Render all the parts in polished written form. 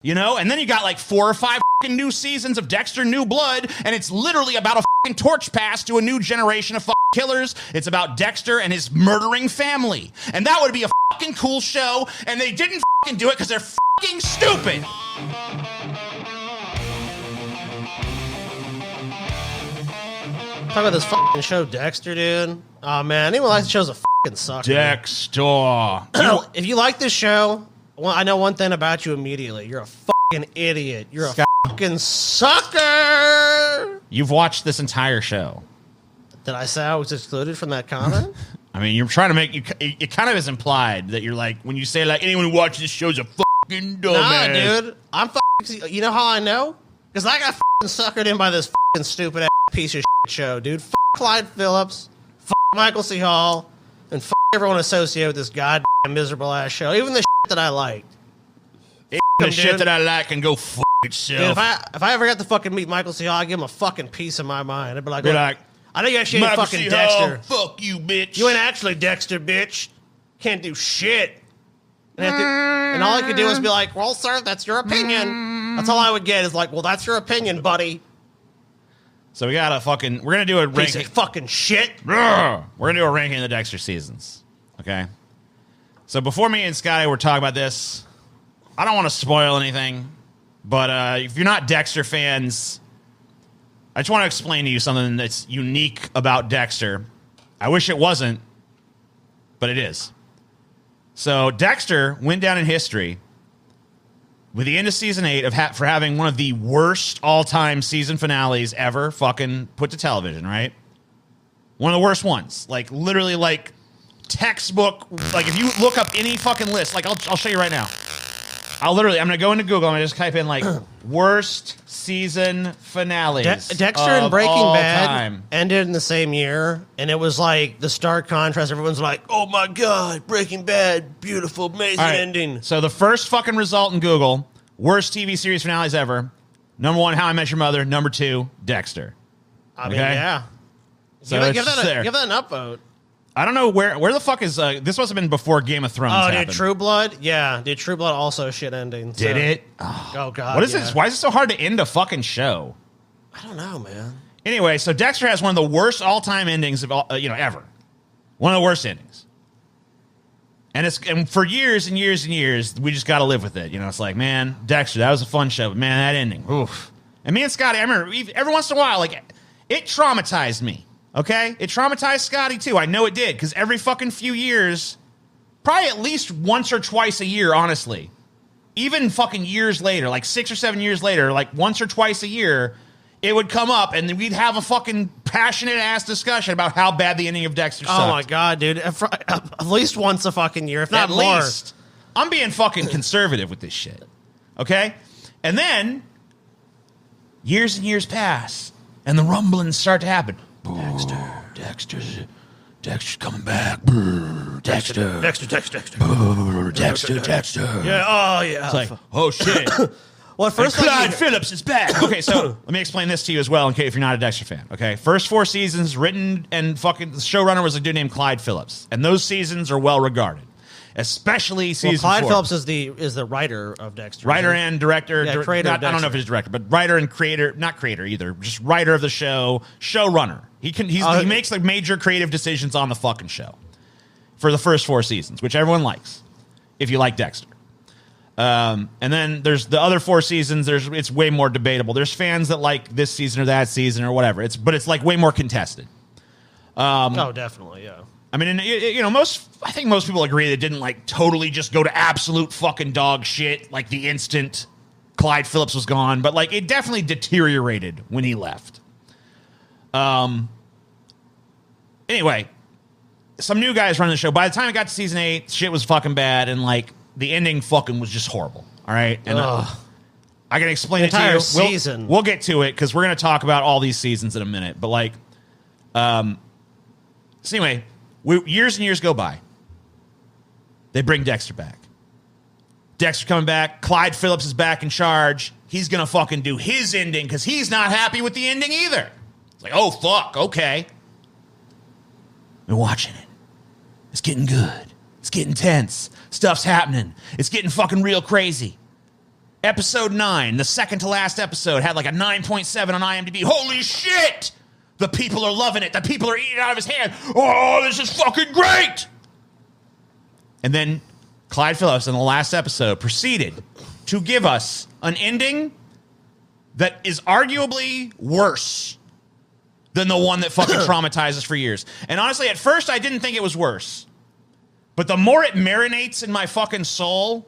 You know? And then you got like 4 or 5 fucking new seasons of Dexter New Blood, and it's literally about a fucking torch pass to a new generation of fucking killers. It's about Dexter and his murdering family. And that would be a fucking cool show, and they didn't fucking do it because they're fucking stupid. Talk about this fucking show, Dexter, dude. Oh, man. Anyone like the show's a fucking sucker. Dexter. If you like this show, well, I know one thing about you immediately. You're a fucking idiot. You're a fucking sucker. You've watched this entire show. Did I say I was excluded from that comment? I mean, you're trying to make... It kind of is implied that you're like... When you say, like, anyone who watches this show's a fucking dumbass. Nah, dude. I'm fucking... You know how I know? Because I got fucking suckered in by this fucking stupid ass piece of shit show, dude. Fuck Clyde Phillips. Fuck Michael C. Hall. And fuck everyone associated with this goddamn miserable ass show. Even the shit that I liked. The shit that I like can go fuck itself. Dude, if I ever got to fucking meet Michael C. Hall, I'd give him a fucking piece of my mind. I'd be like, I know you actually ain't fucking C. Dexter. Hall, fuck you, bitch. You ain't actually Dexter, bitch. Can't do shit. And all I could do was be like, well, sir, that's your opinion. That's all I would get is like, well, that's your opinion, buddy. So we got a fucking... We're going to do a piece ranking. Of fucking shit. We're going to do a ranking of the Dexter seasons. Okay? So before me and Scotty were talking about this, I don't want to spoil anything, but if you're not Dexter fans, I just want to explain to you something that's unique about Dexter. I wish it wasn't, but it is. So Dexter went down in history with the end of season 8 for having one of the worst all-time season finales ever fucking put to television, right? One of the worst ones. Like, literally, like, textbook. Like, if you look up any fucking list, like, I'll show you right now. I'm going to go into Google. I'm going to just type in, like, worst season finales. Dexter and Breaking Bad ended in the same year, and it was like the stark contrast. Everyone's like, oh my God, Breaking Bad, beautiful, amazing ending. So the first fucking result in Google, worst TV series finales ever. Number 1, How I Met Your Mother. Number 2, Dexter. I mean, yeah. So give that an upvote. I don't know where the fuck is... this must have been before Game of Thrones happened. Dude, True Blood? Yeah, dude, True Blood also a shit ending. Did it? Oh, God, what is this? Why is it so hard to end a fucking show? I don't know, man. Anyway, so Dexter has one of the worst all-time endings of ever. One of the worst endings. And for years and years and years, we just got to live with it. You know, it's like, man, Dexter, that was a fun show, but man, that ending, oof. And me and Scotty, I remember every once in a while, like, it traumatized me. Okay? It traumatized Scotty, too. I know it did, because every fucking few years, probably at least once or twice a year, honestly, even fucking years later, like 6 or 7 years later, like once or twice a year, it would come up, and we'd have a fucking passionate-ass discussion about how bad the ending of Dexter sucked. Oh, my God, dude. At least once a fucking year, if not more. At least. I'm being fucking conservative with this shit. Okay? And years and years pass, and the rumblings start to happen. Dexter's coming back. Dexter. Yeah, oh, yeah. It's like, oh, shit. Well, first Clyde Phillips is back. Okay, so let me explain this to you as well, in case if you're not a Dexter fan. Okay, first 4 seasons written and fucking the showrunner was a dude named Clyde Phillips, and those seasons are well regarded, especially season 4. Clyde Phillips is the writer of Dexter, writer and director. Yeah, creator. I don't know if he's director, but writer and creator, not creator either, just writer of the show, showrunner. He makes the major creative decisions on the fucking show for the first 4 seasons, which everyone likes if you like Dexter. And then there's the other 4 seasons. It's way more debatable. There's fans that like this season or that season or whatever. But it's like way more contested. Oh, definitely, yeah. I mean, I think most people agree that it didn't like totally just go to absolute fucking dog shit like the instant Clyde Phillips was gone, but like it definitely deteriorated when he left. Anyway, some new guys running the show. By the time it got to season 8, shit was fucking bad, and like the ending fucking was just horrible. All right, and I can explain it to you. Season. We'll get to it because we're going to talk about all these seasons in a minute. But like, so anyway, years and years go by. They bring Dexter back. Dexter coming back. Clyde Phillips is back in charge. He's going to fucking do his ending because he's not happy with the ending either. It's like, oh, fuck, okay. We're watching it. It's getting good. It's getting tense. Stuff's happening. It's getting fucking real crazy. Episode 9, the second to last episode, had like a 9.7 on IMDb. Holy shit! The people are loving it. The people are eating out of his hand. Oh, this is fucking great! And then Clyde Phillips in the last episode proceeded to give us an ending that is arguably worse than the one that fucking traumatizes for years. And honestly, at first, I didn't think it was worse. But the more it marinates in my fucking soul,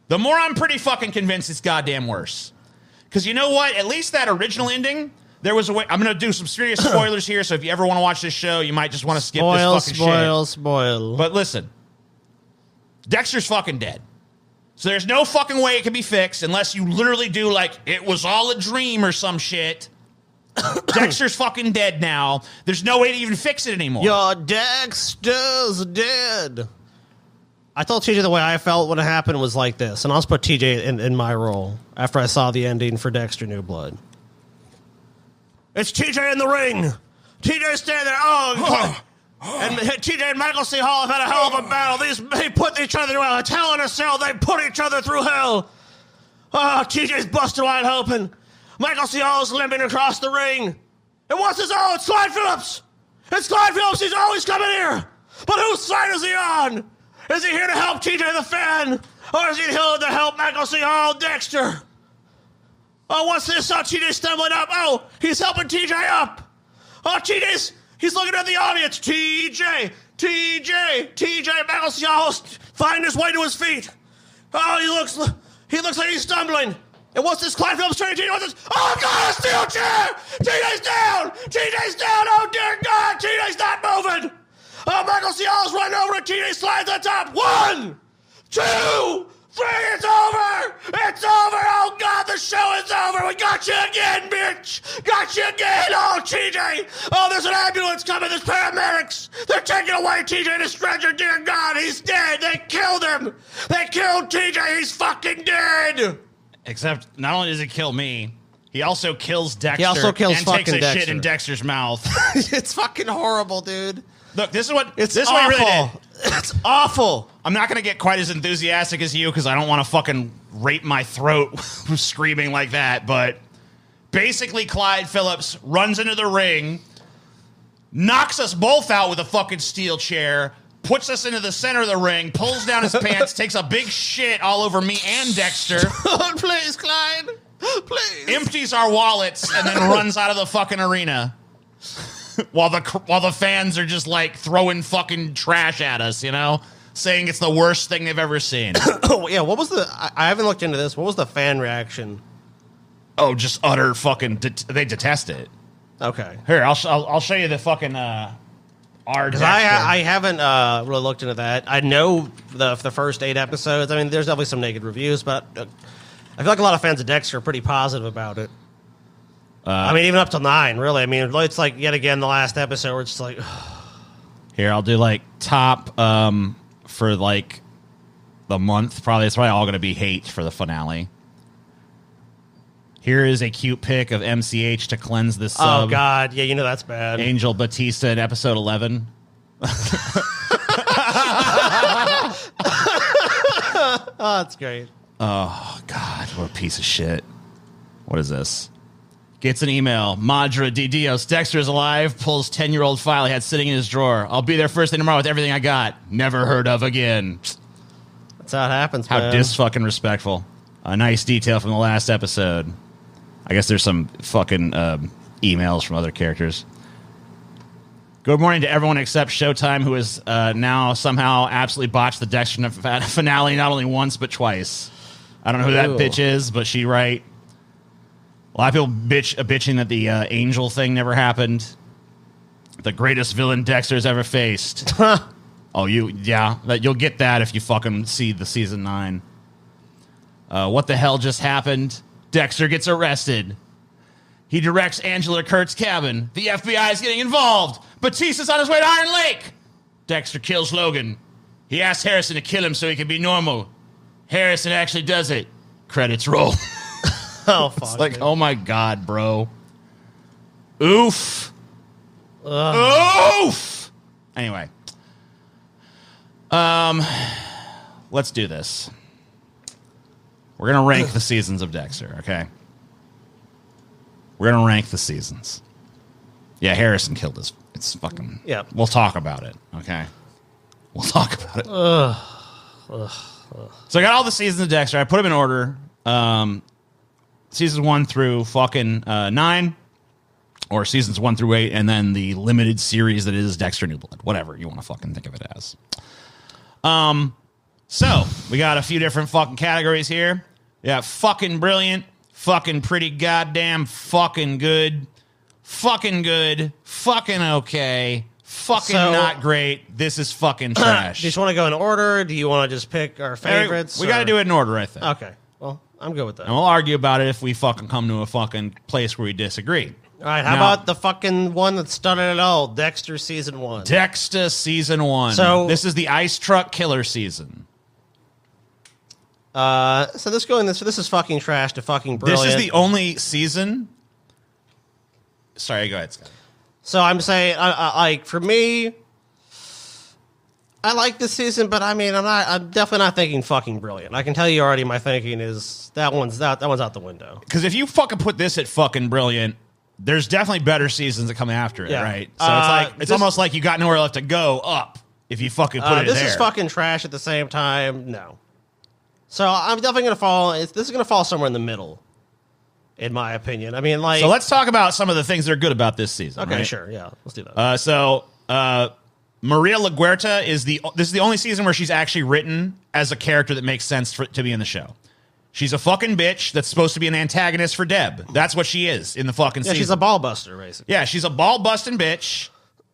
the more I'm pretty fucking convinced it's goddamn worse. Because you know what? At least that original ending, there was a way. I'm going to do some serious spoilers here, so if you ever want to watch this show, you might just want to skip this fucking shit. Spoil. But listen, Dexter's fucking dead. So there's no fucking way it can be fixed unless you literally do like, it was all a dream or some shit. Dexter's fucking dead now. There's no way to even fix it anymore. Your Dexter's dead. I told TJ the way I felt when it happened was like this, and I'll just put TJ in my role after I saw the ending for Dexter New Blood. It's TJ in the ring. TJ's standing there. Oh, and TJ and Michael C. Hall have had a hell of a battle. They put each other through a hell in a cell. They put each other through hell. Oh, TJ's busted wide open. Michael C. Hall is limping across the ring. And what's his? Oh, it's Clyde Phillips. It's Clyde Phillips. He's always coming here. But whose side is he on? Is he here to help TJ the fan? Or is he here to help Michael C. Hall, Dexter? Oh, what's this? Oh, TJ's stumbling up. Oh, he's helping TJ up. Oh, he's looking at the audience. TJ, Michael C. Hall's finding his way to his feet. Oh, he looks like he's stumbling. And what's this? Clyde Phillips trying to TJ? What's this? Oh, God, a steel chair! TJ's down! TJ's down! Oh, dear God! TJ's not moving! Oh, Michael C. Hall's running over and TJ slides on top. 1, 2, 3, it's over! It's over! Oh, God, the show is over! We got you again, bitch! Got you again! Oh, TJ! Oh, there's an ambulance coming! There's paramedics! They're taking away TJ to stretcher! Dear God, he's dead! They killed him! They killed TJ! He's fucking dead! Except, not only does he kill me, he also kills Dexter. He also kills and fucking takes a Dexter. shit in Dexter's mouth. It's fucking horrible, dude. Look, this is what It's this is awful. what he really did. It's awful. I'm not going to get quite as enthusiastic as you because I don't want to fucking rape my throat screaming like that. But basically, Clyde Phillips runs into the ring, knocks us both out with a fucking steel chair, puts us into the center of the ring, pulls down his pants, takes a big shit all over me and Dexter. Oh, please, Clyde. Please. Empties our wallets and then runs out of the fucking arena. While the fans are just like throwing fucking trash at us, you know, saying it's the worst thing they've ever seen. Oh yeah, what was the? I haven't looked into this. What was the fan reaction? Oh, just utter fucking. They detest it. Okay, Here, I'll show you the fucking our. because I haven't really looked into that. I know the first 8 episodes. I mean, there's definitely some negative reviews, but I feel like a lot of fans of Dexter are pretty positive about it. I mean, even up to 9, really. I mean, it's like, yet again, the last episode where it's just like... Here, I'll do, like, top for, like, the month. It's probably all going to be hate for the finale. Here is a cute pic of MCH to cleanse this sub. Oh, God. Yeah, you know that's bad. Angel Batista in episode 11. Oh, that's great. Oh, God. What a piece of shit. What is this? Gets an email. Madra D. Dios. Dexter is alive. Pulls 10-year-old file he had sitting in his drawer. I'll be there first thing tomorrow with everything I got. Never heard of again. That's how it happens, How man. dis-fucking respectful. A nice detail from the last episode. I guess there's some fucking emails from other characters. Good morning to everyone except Showtime, who has now somehow absolutely botched the Dexter finale not only once, but twice. I don't know who that bitch is, but she right. A lot of people bitching that the Angel thing never happened. The greatest villain Dexter's ever faced. Oh, you'll get that if you fucking see the season 9. What the hell just happened? Dexter gets arrested. He directs Angela to Kurt's cabin. The FBI is getting involved. Batista's on his way to Iron Lake. Dexter kills Logan. He asks Harrison to kill him so he can be normal. Harrison actually does it. Credits roll. Oh, fuck. It's like, oh my God, bro. Oof. Oof. Anyway. Let's do this. We're going to rank the seasons of Dexter, okay? We're going to rank the seasons. Yeah, Harrison killed us. It's fucking... Yeah. We'll talk about it, okay? We'll talk about it. So I got all the seasons of Dexter. I put them in order. Seasons 1 through fucking 9, or seasons 1 through 8, and then the limited series that is Dexter New Blood. Whatever you want to fucking think of it as. So we got a few different fucking categories here. Yeah, fucking brilliant, fucking pretty goddamn fucking good, fucking okay, fucking not great. This is fucking trash. Do you just want to go in order? Do you want to just pick our favorites? We got to do it in order, I think. Okay. Well, I'm good with that. And we'll argue about it if we fucking come to a fucking place where we disagree. All right, how about the fucking one that started it all, Dexter Season 1? Dexter Season 1. So this is the Ice Truck Killer season. So this is fucking trash to fucking brilliant. This is the only season... Sorry, go ahead, Scott. So I'm saying, like, for me, I like this season, but I mean, I'm definitely not thinking fucking brilliant. I can tell you already my thinking is that one's out the window. Because if you fucking put this at fucking brilliant, there's definitely better seasons that come after it, right? So it's almost like you got nowhere left to go up if you fucking put it there. This is fucking trash at the same time. No. So I'm definitely going to fall. This is going to fall somewhere in the middle, in my opinion. I mean, like. So let's talk about some of the things that are good about this season. Okay, right? sure. Yeah, let's do that. Maria LaGuerta this is the only season where she's actually written as a character that makes sense to be in the show. She's a fucking bitch that's supposed to be an antagonist for Deb. That's what she is in the fucking season. She's a ball buster, basically. Yeah, she's a ball busting bitch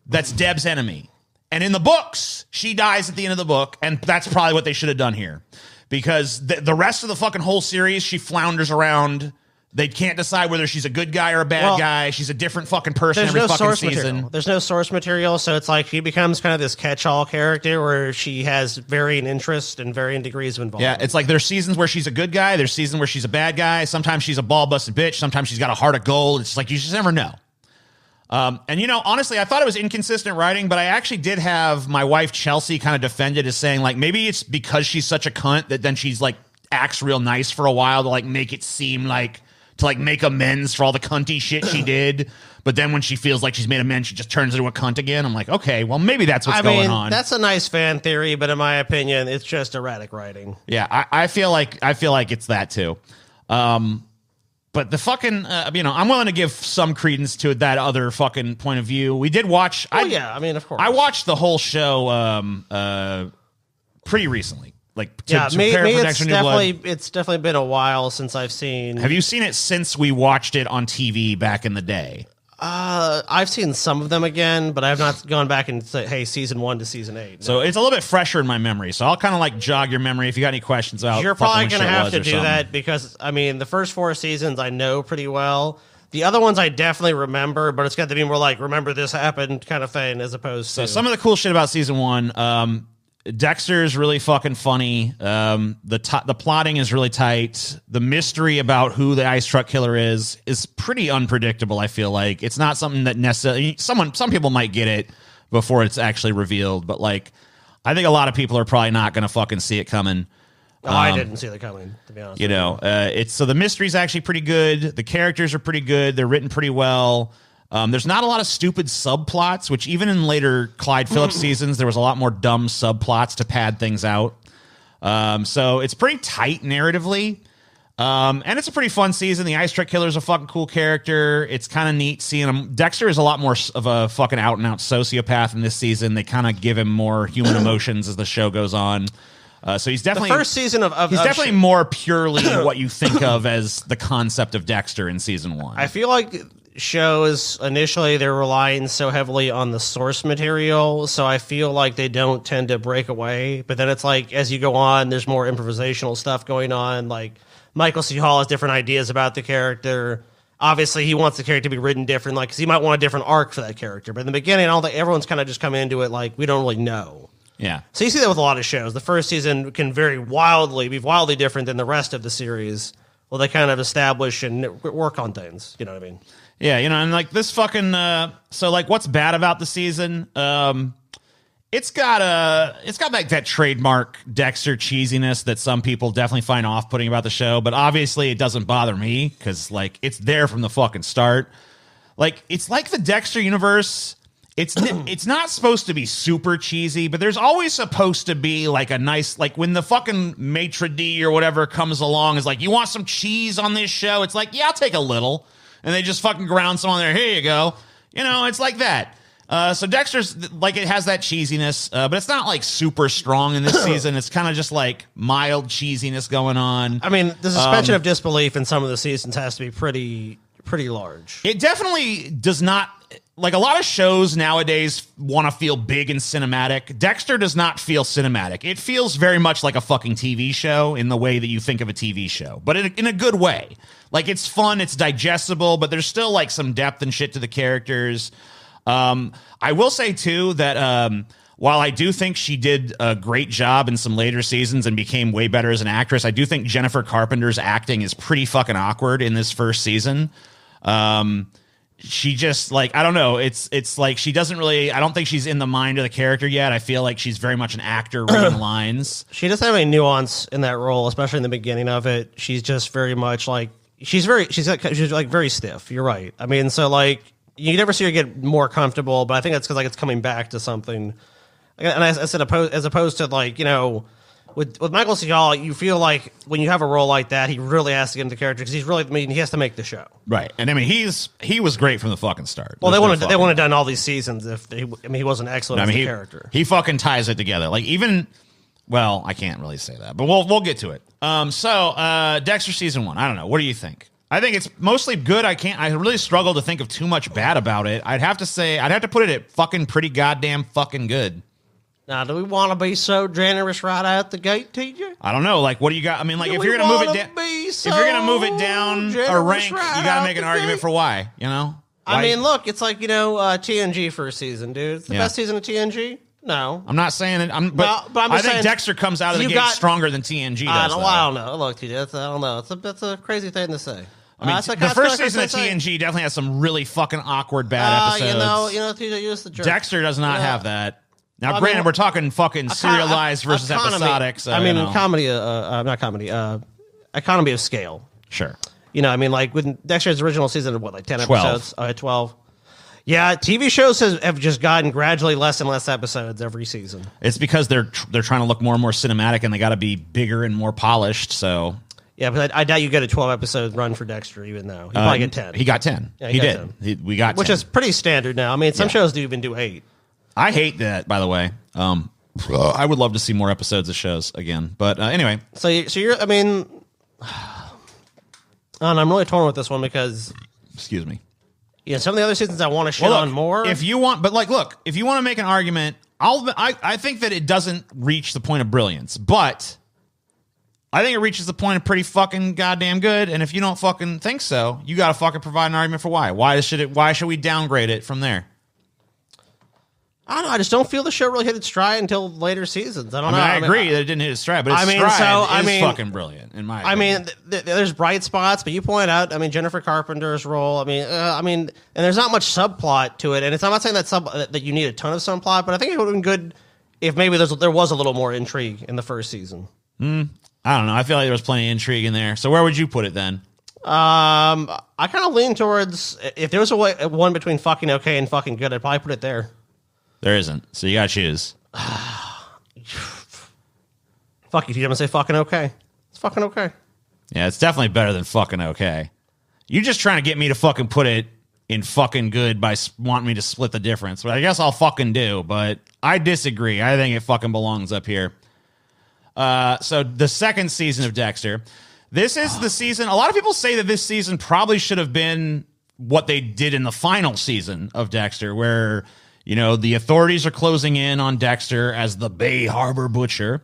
that's Deb's enemy. And in the books, she dies at the end of the book, and that's probably what they should have done here. Because the rest of the fucking whole series, she flounders around. They can't decide whether she's a good guy or a bad guy. She's a different fucking person every fucking season. Material. There's no source material, so it's like she becomes kind of this catch-all character where she has varying interests and varying degrees of involvement. Yeah, it's like there's seasons where she's a good guy. There's seasons where she's a bad guy. Sometimes she's a ball-busted bitch. Sometimes she's got a heart of gold. It's like you just never know. And, you know, honestly, I thought it was inconsistent writing, but I actually did have my wife, Chelsea, kind of defend it as saying, like, maybe it's because she's such a cunt that then she's, like, acts real nice for a while to, like, make it seem like, to, like, make amends for all the cunty shit she did. But then when she feels like she's made amends, she just turns into a cunt again. I'm like, okay, well, maybe that's what's going on. That's a nice fan theory, but in my opinion, it's just erratic writing. Yeah, I feel like it's that, too. But the fucking, I'm willing to give some credence to that other fucking point of view. We did watch. Oh, yeah. I mean, of course. I watched the whole show pretty recently. Like, to me, prepare for Dexter New Blood. It's definitely been a while since I've seen. Have you seen it since we watched it on TV back in the day? I've seen some of them again, but I've not gone back and said, hey, season 1 to season 8. No. So it's a little bit fresher in my memory. So I'll kind of like jog your memory if you got any questions about. You're probably going to have to do that because, I mean, the first 4 seasons I know pretty well. The other ones I definitely remember, but it's got to be more like, remember this happened kind of thing as opposed to. So some of the cool shit about season 1, Dexter's really fucking funny. The plotting is really tight. The mystery about who the ice truck killer is pretty unpredictable. I feel like it's not something that necessarily some people might get it before it's actually revealed, but like I think a lot of people are probably not going to fucking see it coming. No, I didn't see it coming, to be honest. You know, so the mystery's actually pretty good. The characters are pretty good. They're written pretty well. There's not a lot of stupid subplots, which even in later Clyde Phillips seasons, there was a lot more dumb subplots to pad things out. So it's pretty tight narratively. And it's a pretty fun season. The Ice Truck Killer's a fucking cool character. It's kind of neat seeing him. Dexter is a lot more of a fucking out-and-out sociopath in this season. They kind of give him more human emotions as the show goes on. So he's definitely... The first season he's definitely more purely what you think of as the concept of Dexter in season 1. I feel like shows initially they're relying so heavily on the source material, so I feel like they don't tend to break away. But then it's like as you go on, there's more improvisational stuff going on. Like Michael C. Hall has different ideas about the character. Obviously, he wants the character to be written different, like because he might want a different arc for that character. But in the beginning, everyone's kind of just coming into it like we don't really know. Yeah. So you see that with a lot of shows. The first season can be wildly different than the rest of the series. Well, they kind of establish and work on things. You know what I mean? Yeah, you know, and like this fucking so like what's bad about the season? It's got like that trademark Dexter cheesiness that some people definitely find off-putting about the show, but obviously it doesn't bother me because like it's there from the fucking start. Like it's like the Dexter universe. It's not supposed to be super cheesy, but there's always supposed to be like a nice, like when the fucking maitre d' or whatever comes along is like, you want some cheese on this show? It's like, yeah, I'll take a little. And they just fucking ground some on there. Here you go. You know, it's like that. So Dexter's like, it has that cheesiness, but it's not like super strong in this season. It's kind of just like mild cheesiness going on. I mean, the suspension of disbelief in some of the seasons has to be pretty large. It definitely does not. Like a lot of shows nowadays want to feel big and cinematic. Dexter does not feel cinematic. It feels very much like a fucking TV show in the way that you think of a TV show, but in a good way. Like it's fun, it's digestible, but there's still like some depth and shit to the characters. I will say too that while I do think she did a great job in some later seasons and became way better as an actress, I do think Jennifer Carpenter's acting is pretty fucking awkward in this first season. She just like, I don't know. It's like she doesn't really, I don't think she's in the mind of the character yet. I feel like she's very much an actor reading lines. She doesn't have any nuance in that role, especially in the beginning of it. She's just very much like, she's like very stiff. You're right. I mean, so like you never see her get more comfortable, but I think that's because like it's coming back to something. And I said, as opposed to like, you know, with Michael C. Hall, you feel like when you have a role like that, he really has to get into character because he's really, I mean, he has to make the show. Right. And I mean, he was great from the fucking start. Well, they wouldn't have done all these seasons if he wasn't excellent as a character. He fucking ties it together. Like even, well, I can't really say that, but we'll get to it. So Dexter season 1, I don't know. What do you think? I think it's mostly good. I really struggle to think of too much bad about it. I'd have to put it at fucking pretty goddamn fucking good. Now, do we want to be so generous right out the gate, TJ? I don't know. Like, what do you got? I mean, like, if you're gonna move it down a rank, you gotta make an argument for why. You know? I mean, look, it's like TNG first season, dude. It's the best season of TNG. No, I'm not saying it. But I think Dexter comes out of the gate stronger than TNG does. I don't know. Look, TJ, I don't know. That's a crazy thing to say. I mean, the first season of TNG definitely has some really fucking awkward bad episodes. TJ, you're just the jerk. Dexter does not have that. Now, granted, we're talking fucking serialized versus episodic. So, comedy, not comedy, economy of scale. Sure. You know, I mean, like with Dexter's original season of 10 12. episodes? 12. Yeah, TV shows have just gotten gradually less and less episodes every season. It's because they're trying to look more and more cinematic, and they got to be bigger and more polished. So yeah, but I doubt you get a 12-episode run for Dexter, even though he probably get 10. He got 10. Yeah, he did. 10. We got 10. Which is pretty standard now. I mean, some shows do even do 8. I hate that, by the way. I would love to see more episodes of shows again. But anyway. So you're, I mean, and I'm really torn with this one because. Excuse me. Yeah, some of the other seasons I want to shit on more. If you want, but like, look, if you want to make an argument, I think that it doesn't reach the point of brilliance, but I think it reaches the point of pretty fucking goddamn good. And if you don't fucking think so, you got to fucking provide an argument for why. Why should we downgrade it from there? I don't know. I just don't feel the show really hit its stride until later seasons. I don't know. I agree that it didn't hit its stride, but its stride is fucking brilliant, in my opinion. I mean, there's bright spots, but you point out, I mean, Jennifer Carpenter's role. I mean, and there's not much subplot to it, and I'm not saying that you need a ton of subplot, but I think it would have been good if maybe there was a little more intrigue in the first season. I don't know. I feel like there was plenty of intrigue in there. So where would you put it then? I kind of lean towards if there was one between fucking okay and fucking good, I'd probably put it there. There isn't, so you gotta choose. Fuck you, I'm gonna say fucking okay. It's fucking okay. Yeah, it's definitely better than fucking okay. You just trying to get me to fucking put it in fucking good by wanting me to split the difference. But I guess I'll fucking do, but I disagree. I think it fucking belongs up here. So the second season of Dexter. This is the season. A lot of people say that this season probably should have been what they did in the final season of Dexter, where the authorities are closing in on Dexter as the Bay Harbor Butcher.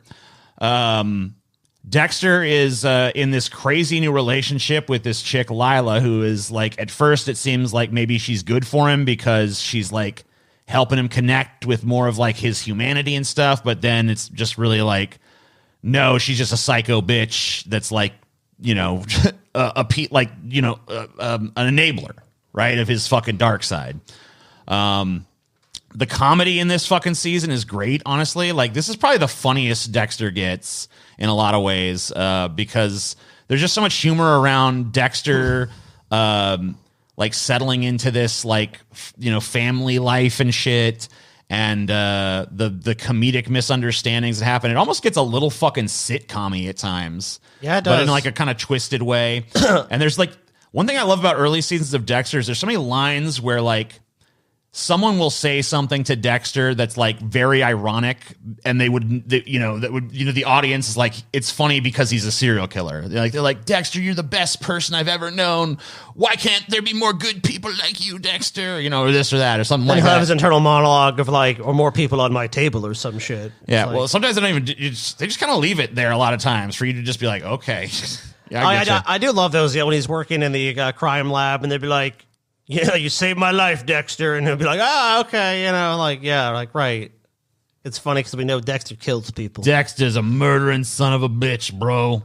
Dexter is in this crazy new relationship with this chick, Lila, who is like, at first it seems like maybe she's good for him because she's like helping him connect with more of like his humanity and stuff. But then it's just really like, no, she's just a psycho bitch that's like, an enabler, right, of his fucking dark side. The comedy in this fucking season is great, honestly. Like, this is probably the funniest Dexter gets in a lot of ways, because there's just so much humor around Dexter, like settling into this, like, family life and shit, and the comedic misunderstandings that happen. It almost gets a little fucking sitcom-y at times. Yeah, it does. But in like a kind of twisted way. And there's like, one thing I love about early seasons of Dexter is there's so many lines where like someone will say something to Dexter that's like very ironic, and the audience is like, it's funny because he's a serial killer. They're like, Dexter, you're the best person I've ever known. Why can't there be more good people like you, Dexter? Or this or that or something like that. He'll have his internal monologue of like, or more people on my table or some shit. Yeah, Like, well, sometimes they don't even. They just kind of leave it there a lot of times for you to just be like, okay. Yeah, I do love those. When he's working in the crime lab, and they'd be like, you saved my life, Dexter. And he'll be like, okay, right. It's funny because we know Dexter kills people. Dexter's a murdering son of a bitch, bro.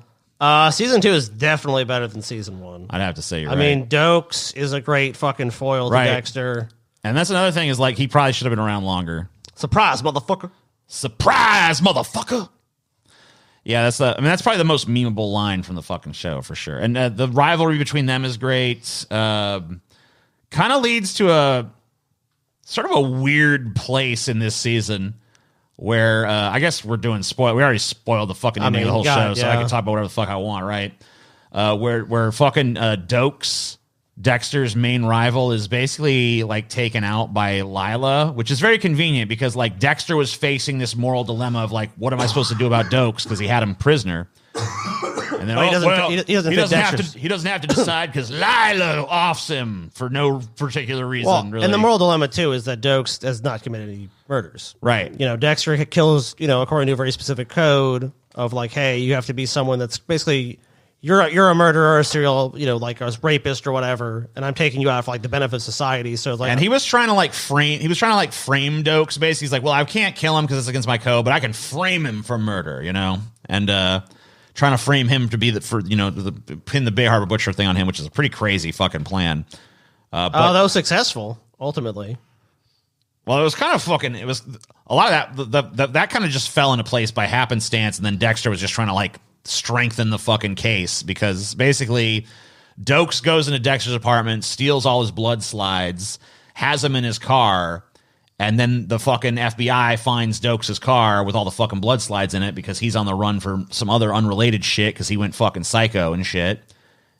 Season 2 is definitely better than season 1. I'd have to say you're right. I mean, Dokes is a great fucking foil to Dexter. And that's another thing is, like, he probably should have been around longer. Surprise, motherfucker. Surprise, motherfucker. Yeah, that's probably the most memeable line from the fucking show, for sure. And the rivalry between them is great. Kind of leads to a sort of a weird place in this season where I guess we're doing spoil. We already spoiled the fucking ending of the whole show, so I can talk about whatever the fuck I want, right? Where fucking Dokes, Dexter's main rival, is basically like taken out by Lila, which is very convenient because like Dexter was facing this moral dilemma of like, what am I supposed to do about Dokes because he had him prisoner. And then, he doesn't have to decide because Lila offs him for no particular reason. Well, really. And the moral dilemma too is that Dokes has not committed any murders. Right. Dexter kills, according to a very specific code of like, hey, you have to be someone that's basically you're a murderer or a serial, like a rapist or whatever, and I'm taking you out for like the benefit of society. So like, and he was trying to frame Dokes. Basically, he's like, well, I can't kill him because it's against my code, but I can frame him for murder, and trying to frame him to be pin the Bay Harbor Butcher thing on him, which is a pretty crazy fucking plan. But that was successful ultimately. Well, it was kind of fucking. It was a lot of that kind of just fell into place by happenstance, and then Dexter was just trying to like strengthen the fucking case because basically Dokes goes into Dexter's apartment, steals all his blood slides, has him in his car, and then the fucking FBI finds Dokes' car with all the fucking blood slides in it because he's on the run for some other unrelated shit because he went fucking psycho and shit.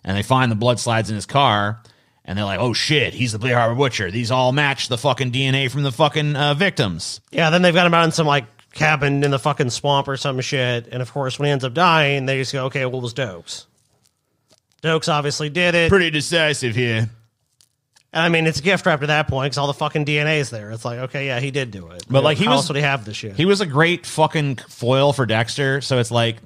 And they find the blood slides in his car, and they're like, oh shit, he's the Bay Harbor Butcher. These all match the fucking DNA from the fucking victims. Yeah, then they've got him out in some like cabin in the fucking swamp or some shit. And of course, when he ends up dying, they just go, okay, well, it was Dokes. Dokes obviously did it. Pretty decisive here. And I mean, it's a gift wrapped at that point because all the fucking DNA is there. It's like, okay, yeah, he did do it. But like, how else would he have this shit? He was a great fucking foil for Dexter. So it's like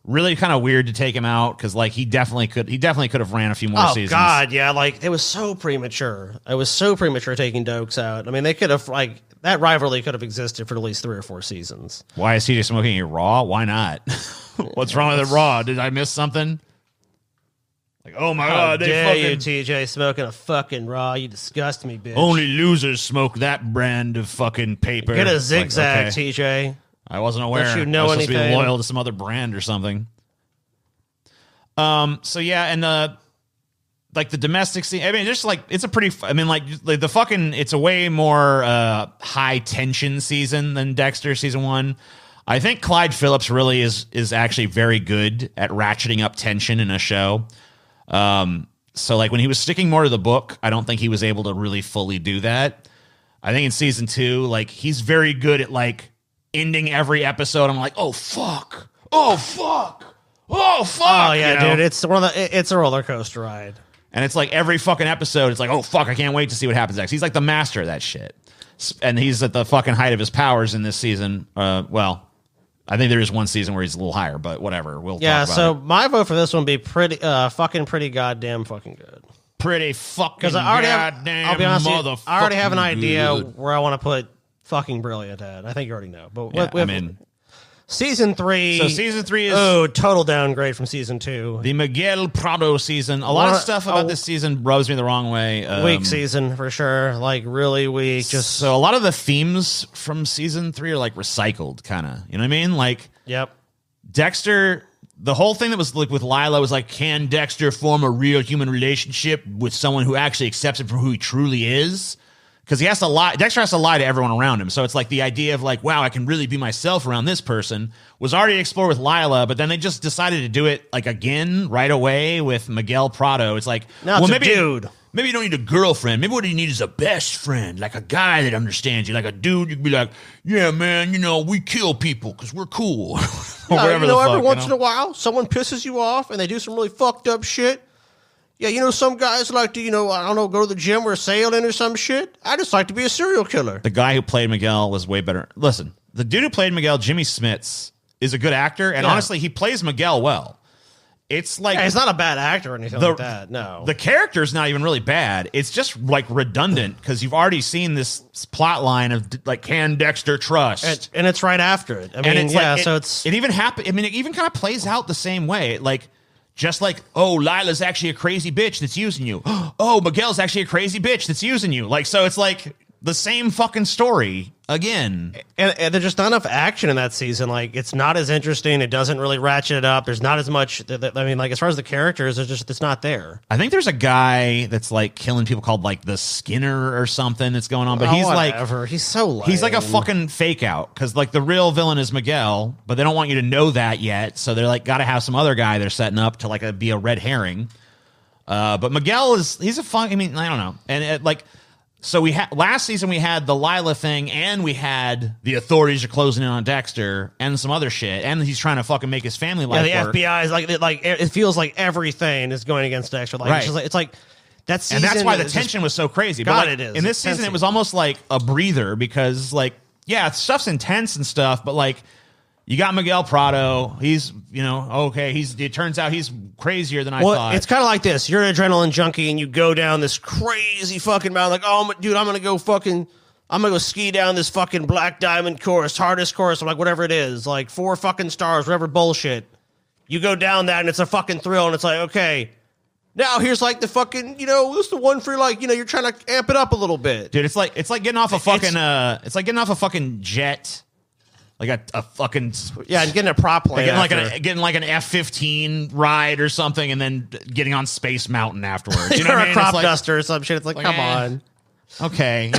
really kind of weird to take him out because like he definitely could have ran a few more seasons. Oh God, yeah, like it was so premature. It was so premature taking Dokes out. I mean, they could have like that rivalry could have existed for at least 3 or 4 seasons. Why is TJ smoking it raw? Why not? What's wrong with it raw? Did I miss something? Like, oh my God, they fucking... you, TJ, smoking a fucking raw. You disgust me, bitch. Only losers smoke that brand of fucking paper. Get a zigzag, like, okay. TJ. I wasn't aware. Don't you know I was anything? Supposed to be loyal to some other brand or something. So yeah, and like the domestic scene. I mean, just like it's a pretty. I mean, like the fucking. It's a way more high tension season than Dexter season 1. I think Clyde Phillips really is actually very good at ratcheting up tension in a show. So like when he was sticking more to the book, I don't think he was able to really fully do that. I think in season 2, like he's very good at like ending every episode. I'm like, oh fuck, oh fuck, oh fuck. Oh yeah, dude, it's a roller coaster ride. And it's like every fucking episode, it's like, oh fuck, I can't wait to see what happens next. He's like the master of that shit, and he's at the fucking height of his powers in this season. Well, I think there is one season where he's a little higher, but whatever. We'll talk about so it. My vote for this one would be pretty goddamn fucking good. Pretty fucking because I already goddamn I'll be honest with you, I already have an idea good. where I want to put fucking brilliant at. I think you already know, but yeah, I mean, Season 3. So season 3 is total downgrade from season 2. the Miguel Prado season. A lot of stuff about this season rubs me the wrong way. Weak season for sure. Like really weak. So a lot of the themes from season 3 are like recycled, kind of. You know what I mean? Like, yep. Dexter. The whole thing that was like with Lila was like, can Dexter form a real human relationship with someone who actually accepts him for who he truly is? Because he has to lie. Dexter has to lie to everyone around him. So it's like the idea of like, wow, I can really be myself around this person was already explored with Lila, but then they just decided to do it like again right away with Miguel Prado. It's like, now it's a dude. Maybe you don't need a girlfriend. Maybe what you need is a best friend, like a guy that understands you. Like a dude, you can be like, yeah, man, we kill people because we're cool. Or whatever every once in a while, someone pisses you off and they do some really fucked up shit. Yeah, some guys like to, I don't know, go to the gym or sailing or some shit. I just like to be a serial killer. The guy who played Miguel was way better. Listen, the dude who played Miguel, Jimmy Smits, is a good actor. And honestly, he plays Miguel well. It's like he's not a bad actor or anything like that. No, the character's not even really bad. It's just like redundant because you've already seen this plot line of like, can Dexter trust? And it's right after it. I mean, it even happened. I mean, it even kind of plays out the same way. Just like, oh, Lila's actually a crazy bitch that's using you. Oh, Miguel's actually a crazy bitch that's using you. Like, so it's like the same fucking story again. And there's just not enough action in that season. Like, it's not as interesting. It doesn't really ratchet it up. There's not as much. I mean, like, as far as the characters, it's not there. I think there's a guy that's like killing people called like the Skinner or something that's going on. But he's whatever. He's so lame. He's like a fucking fake out because like the real villain is Miguel, but they don't want you to know that yet. So they're like, got to have some other guy they're setting up to like be a red herring. But Miguel he's a fun. I mean, I don't know. And so last season we had the Lila thing, and we had the authorities are closing in on Dexter and some other shit, and he's trying to fucking make his family life work. The FBI is like it feels like everything is going against Dexter. Like, right. It's like that season, and that's why the tension was so crazy. God, but it is. In this season, it was almost like a breather because, like, yeah, stuff's intense and stuff, but like. You got Miguel Prado. He's, okay. It turns out he's crazier than I thought. It's kind of like this. You're an adrenaline junkie and you go down this crazy fucking mountain. Like, oh, dude, I'm going to go ski down this fucking Black Diamond course, hardest course, or like whatever it is. Like 4 fucking stars, whatever bullshit. You go down that and it's a fucking thrill and it's like, okay. Now here's like the fucking, this is the one for like, you're trying to amp it up a little bit. Dude, it's like getting off a fucking jet. Like a fucking and getting a prop plane, getting like an F-15 ride or something, and then getting on Space Mountain afterwards. You know or what I a mean? crop duster or some shit. It's like come on, okay,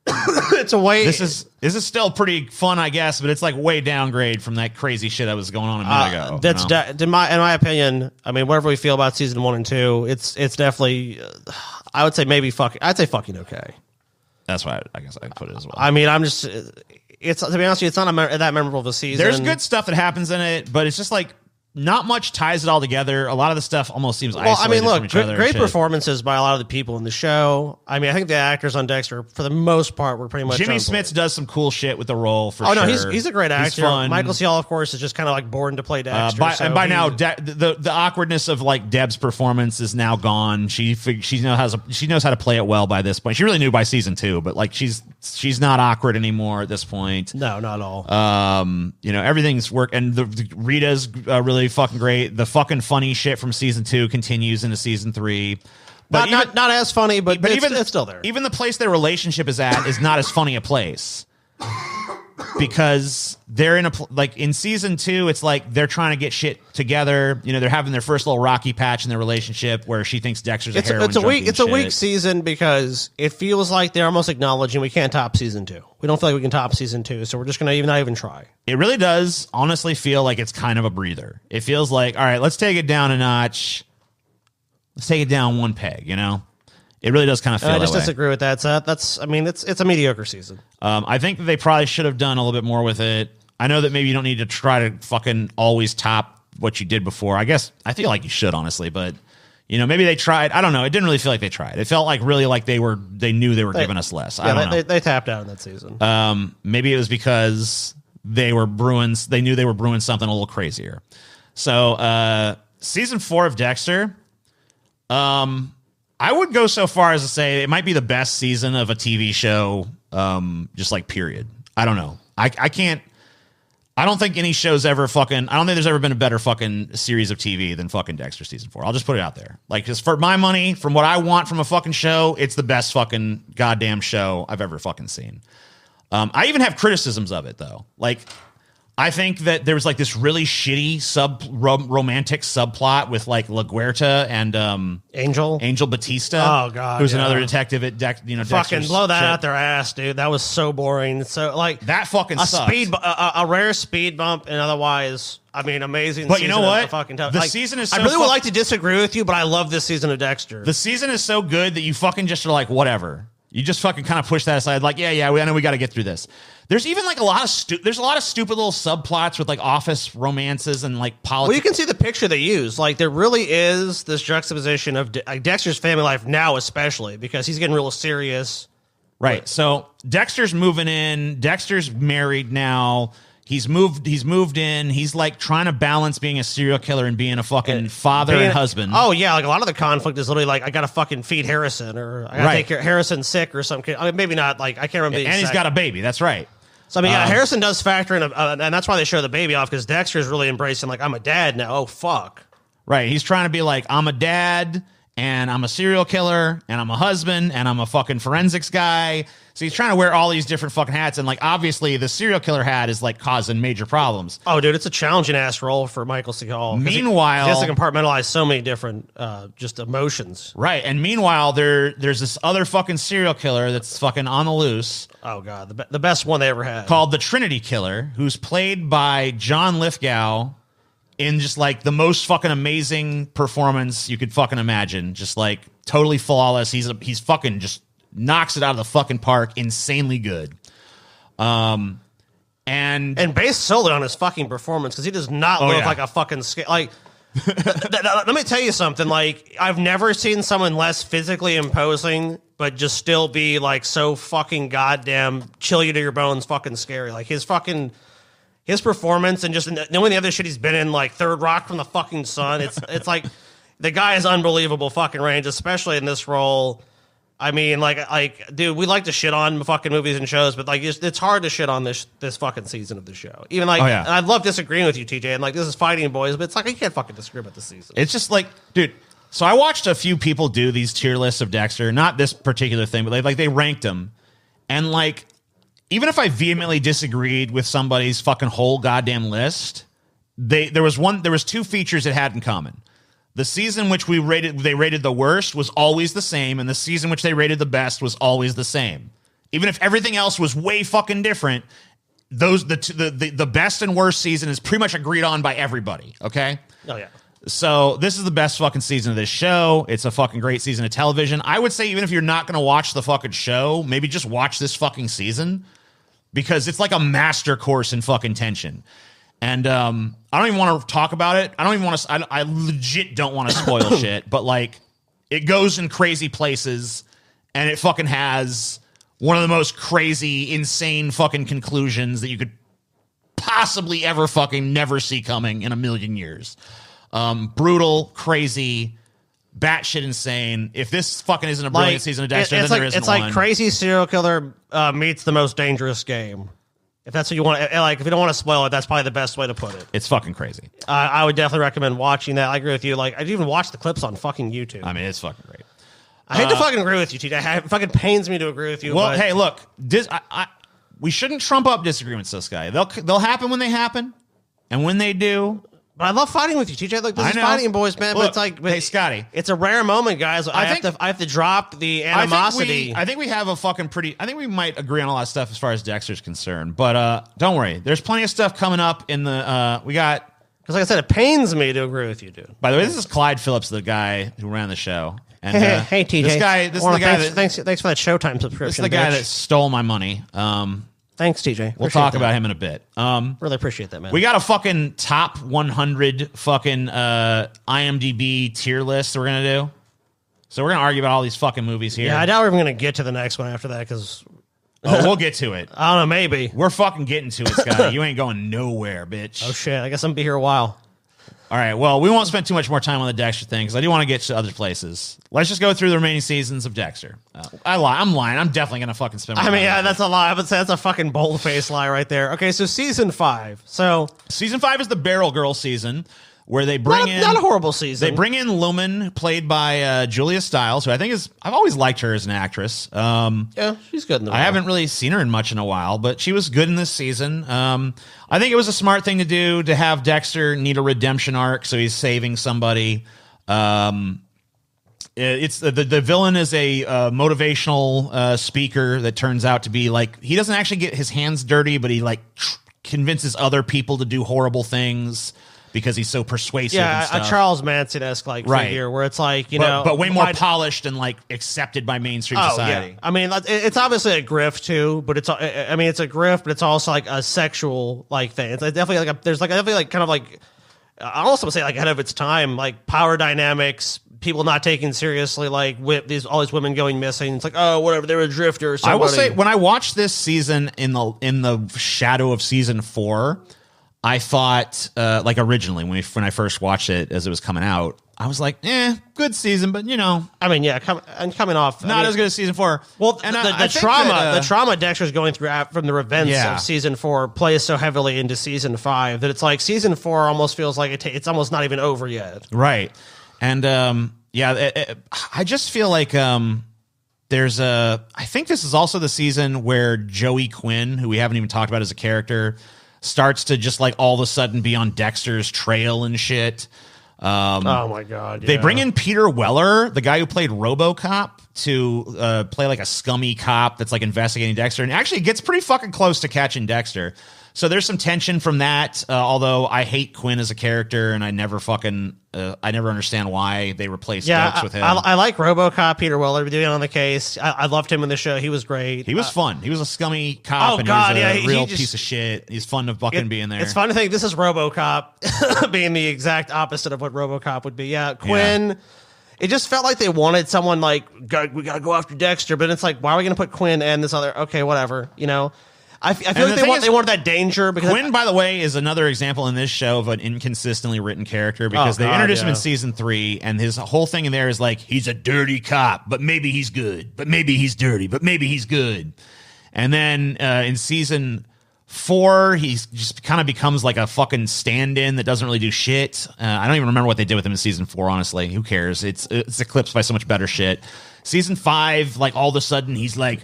it's a way. This is still pretty fun, I guess, but it's like way downgrade from that crazy shit that was going on a minute ago. That's in my opinion. I mean, whatever we feel about season 1 and 2, it's definitely. I would say maybe fucking. I'd say fucking okay. That's why I guess I put it as well. I mean, I'm just. It's to be honest with you, it's not that memorable of a season. There's good stuff that happens in it, but it's just like not much ties it all together. A lot of the stuff almost seems isolated. I mean, look, from each other great performances by a lot of the people in the show. I mean, I think the actors on Dexter, for the most part, were pretty much. Jimmy Smits does some cool shit with the role for sure. Oh no, he's a great actor. He's fun. Michael C. Hall, of course, is just kind of like born to play Dexter. And by now, the awkwardness of like Deb's performance is now gone. She knows how to play it well by this point. She really knew by season 2, but like she's not awkward anymore at this point. No, not at all. Everything's work, and the Rita's really fucking great. The fucking funny shit from season 2 continues into season 3. But not as funny, but it's still there. Even the place their relationship is at is not as funny a place. Because they're in season 2, it's like they're trying to get shit together. They're having their first little rocky patch in their relationship where she thinks Dexter's a heroin junkie. It's a weak season because it feels like they're almost acknowledging we can't top season 2. We don't feel like we can top season 2, so we're just going to not even try. It really does honestly feel like it's kind of a breather. It feels like, all right, let's take it down a notch. Let's take it down one peg, It really does kind of feel that way. I just disagree with that. So it's a mediocre season. I think that they probably should have done a little bit more with it. I know that maybe you don't need to try to fucking always top what you did before. I feel like you should, honestly, but maybe they tried. I don't know. It didn't really feel like they tried. It felt like really like they knew they were giving us less. I don't know. They tapped out in that season. Maybe it was because they were brewing. They knew they were brewing something a little crazier. So season 4 of Dexter. I would go so far as to say it might be the best season of a TV show, just like period. I don't know. I I don't think any show's ever fucking. I don't think there's ever been a better fucking series of TV than fucking Dexter season 4. I'll just put it out there. Like, just for my money, from what I want from a fucking show, it's the best fucking goddamn show I've ever fucking seen. I even have criticisms of it though. Like, I think that there was like this really shitty romantic subplot with like LaGuerta and Angel Batista. Oh god, who's another detective at fucking Dexter's blow that shit. out their ass, dude. That was so boring. So like that fucking sucked. A rare speed bump, and otherwise, I mean, amazing. But you know what? The season is. So I really would like to disagree with you, but I love this season of Dexter. The season is so good that you fucking just are like whatever. You just fucking kind of push that aside, like I know we got to get through this. There's even like a lot of stupid little subplots with like office romances and like politics. Well, you can see the picture they use. Like there really is this juxtaposition of Dexter's family life now, especially because he's getting real serious. Right. So Dexter's moving in. Dexter's married now. He's moved in. He's like trying to balance being a serial killer and being a fucking father and husband. Oh yeah, like a lot of the conflict is literally like I gotta fucking feed Harrison or I gotta take care Harrison's sick or something. I mean, maybe not like I can't remember. And he's got a baby. That's right. So I mean, Harrison does factor in, and that's why they show the baby off because Dexter's really embracing like I'm a dad now. Oh fuck. Right. He's trying to be like I'm a dad and I'm a serial killer and I'm a husband and I'm a fucking forensics guy. So he's trying to wear all these different fucking hats, and like obviously the serial killer hat is like causing major problems. Oh, dude, it's a challenging ass role for Michael C. Hall. Meanwhile, he has to compartmentalize so many different just emotions. Right, and meanwhile there's this other fucking serial killer that's fucking on the loose. Oh god, the best one they ever had, called the Trinity Killer, who's played by John Lithgow in just like the most fucking amazing performance you could fucking imagine. Just like totally flawless. He's fucking just knocks it out of the fucking park, insanely good. And based solely on his fucking performance, because he does not look like a fucking like. Let me tell you something. Like I've never seen someone less physically imposing, but just still be like so fucking goddamn chill you to your bones, fucking scary. Like his performance and just knowing the other shit he's been in, like Third Rock from the fucking Sun. It's like the guy is unbelievable fucking range, especially in this role. I mean, like, dude, we like to shit on fucking movies and shows, but like, it's hard to shit on this fucking season of the show. Even like, and I love disagreeing with you, TJ, and like, this is Fighting Boys, but it's like you can't fucking disagree about the season. It's just like, dude. So I watched a few people do these tier lists of Dexter, not this particular thing, but they ranked them, and like, even if I vehemently disagreed with somebody's fucking whole goddamn list, there was two features it had in common. The season which they rated the worst was always the same, and the season which they rated the best was always the same. Even if everything else was way fucking different, the best and worst season is pretty much agreed on by everybody. Okay. Oh yeah. So this is the best fucking season of this show. It's a fucking great season of television. I would say even if you're not going to watch the fucking show, maybe just watch this fucking season because it's like a master course in fucking tension. And I don't even want to talk about it. I don't even want to. I legit don't want to spoil shit. But like, it goes in crazy places, and it fucking has one of the most crazy, insane fucking conclusions that you could possibly ever fucking never see coming in a million years. Brutal, crazy, batshit insane. If this fucking isn't a brilliant season of Dexter, then there isn't one. It's like crazy serial killer meets the most dangerous game. If that's what you want, like, if you don't want to spoil it, that's probably the best way to put it. It's fucking crazy. I would definitely recommend watching that. I agree with you. Like, I even watched the clips on fucking YouTube. I mean, it's fucking great. I hate to fucking agree with you, TJ. It fucking pains me to agree with you. Well, hey, look, we shouldn't trump up disagreements, this guy. They'll happen when they happen, and when they do. But I love fighting with you, TJ. Look, this is Fighting Boys, man. Look, but it's like, hey, Scotty, it's a rare moment, guys. I have to drop the animosity. I think we have a fucking pretty. I think we might agree on a lot of stuff as far as Dexter's concerned. But don't worry, there's plenty of stuff coming up in the. We got. Because like I said, it pains me to agree with you, dude. By the way, this is Clyde Phillips, the guy who ran the show. And, hey, TJ. This is the guy thanks for that Showtime subscription. This is the guy that stole my money. Thanks, TJ. We'll talk about him in a bit. Really appreciate that, man. We got a fucking top 100 fucking IMDb tier list that we're going to do. So we're going to argue about all these fucking movies here. Yeah, I doubt we're even going to get to the next one after that because... we'll get to it. I don't know, maybe. We're fucking getting to it, Scotty. You ain't going nowhere, bitch. Oh, shit. I guess I'm going to be here a while. All right. Well, we won't spend too much more time on the Dexter thing because I do want to get to other places. Let's just go through the remaining seasons of Dexter. I lie. I'm lying. I'm definitely gonna fucking spend. I mean, yeah, that's a lie. I would say that's a fucking bold-faced lie right there. Okay, so season 5. So season 5 is the Barrel Girl season, where they bring in not a horrible season. They bring in Lumen, played by Julia Stiles, who I think I've always liked her as an actress. Yeah, she's good in the I haven't really seen her in much in a while, but she was good in this season. I think it was a smart thing to do to have Dexter need a redemption arc, so he's saving somebody. It's the villain is a motivational speaker that turns out to be like, he doesn't actually get his hands dirty, but he like convinces other people to do horrible things because he's so persuasive. Yeah, and stuff. a Charles Manson-esque like figure where it's like, but way more polished and like accepted by mainstream society. Yeah. I mean, it's obviously a grift too, but it's a grift, but it's also like a sexual like thing. It's definitely like there's like definitely like kind of like, I almost want to say like ahead of its time, like power dynamics, people not taken seriously, like all these women going missing. It's like, oh, whatever, they're a drifter or somebody. I will say, when I watched this season in the shadow of season 4, I thought, like originally when I first watched it as it was coming out, I was like, good season, but I mean, yeah, coming off not as good as season 4. Well, and the trauma Dexter's going through from the events of season 4 plays so heavily into season 5 that it's like season 4 almost feels like it's almost not even over yet. Right, and I just feel like I think this is also the season where Joey Quinn, who we haven't even talked about as a character, starts to just like all of a sudden be on Dexter's trail and shit. Oh my god! Yeah. They bring in Peter Weller, the guy who played RoboCop, to play like a scummy cop that's like investigating Dexter, and actually gets pretty fucking close to catching Dexter. So there's some tension from that. Although I hate Quinn as a character, and I never understand why they replaced Dokes with him. I like RoboCop, Peter Weller doing on the case. I loved him in the show. He was great. He was fun. He was a scummy cop, and he was a real piece of shit. He's fun to fucking be in there. It's fun to think this is RoboCop being the exact opposite of what RoboCop would be. Yeah, Quinn. Yeah. It just felt like they wanted someone like, we gotta go after Dexter, but it's like, why are we gonna put Quinn and this other? Okay, whatever, you know. I feel like they wanted that danger. Because Quinn, by the way, is another example in this show of an inconsistently written character, because they introduced him in season 3, and his whole thing in there is like, he's a dirty cop, but maybe he's good, but maybe he's dirty, but maybe he's good. And then in season 4, he just kind of becomes like a fucking stand-in that doesn't really do shit. I don't even remember what they did with him in season 4, honestly. Who cares? It's eclipsed by so much better shit. Season 5, like all of a sudden he's like,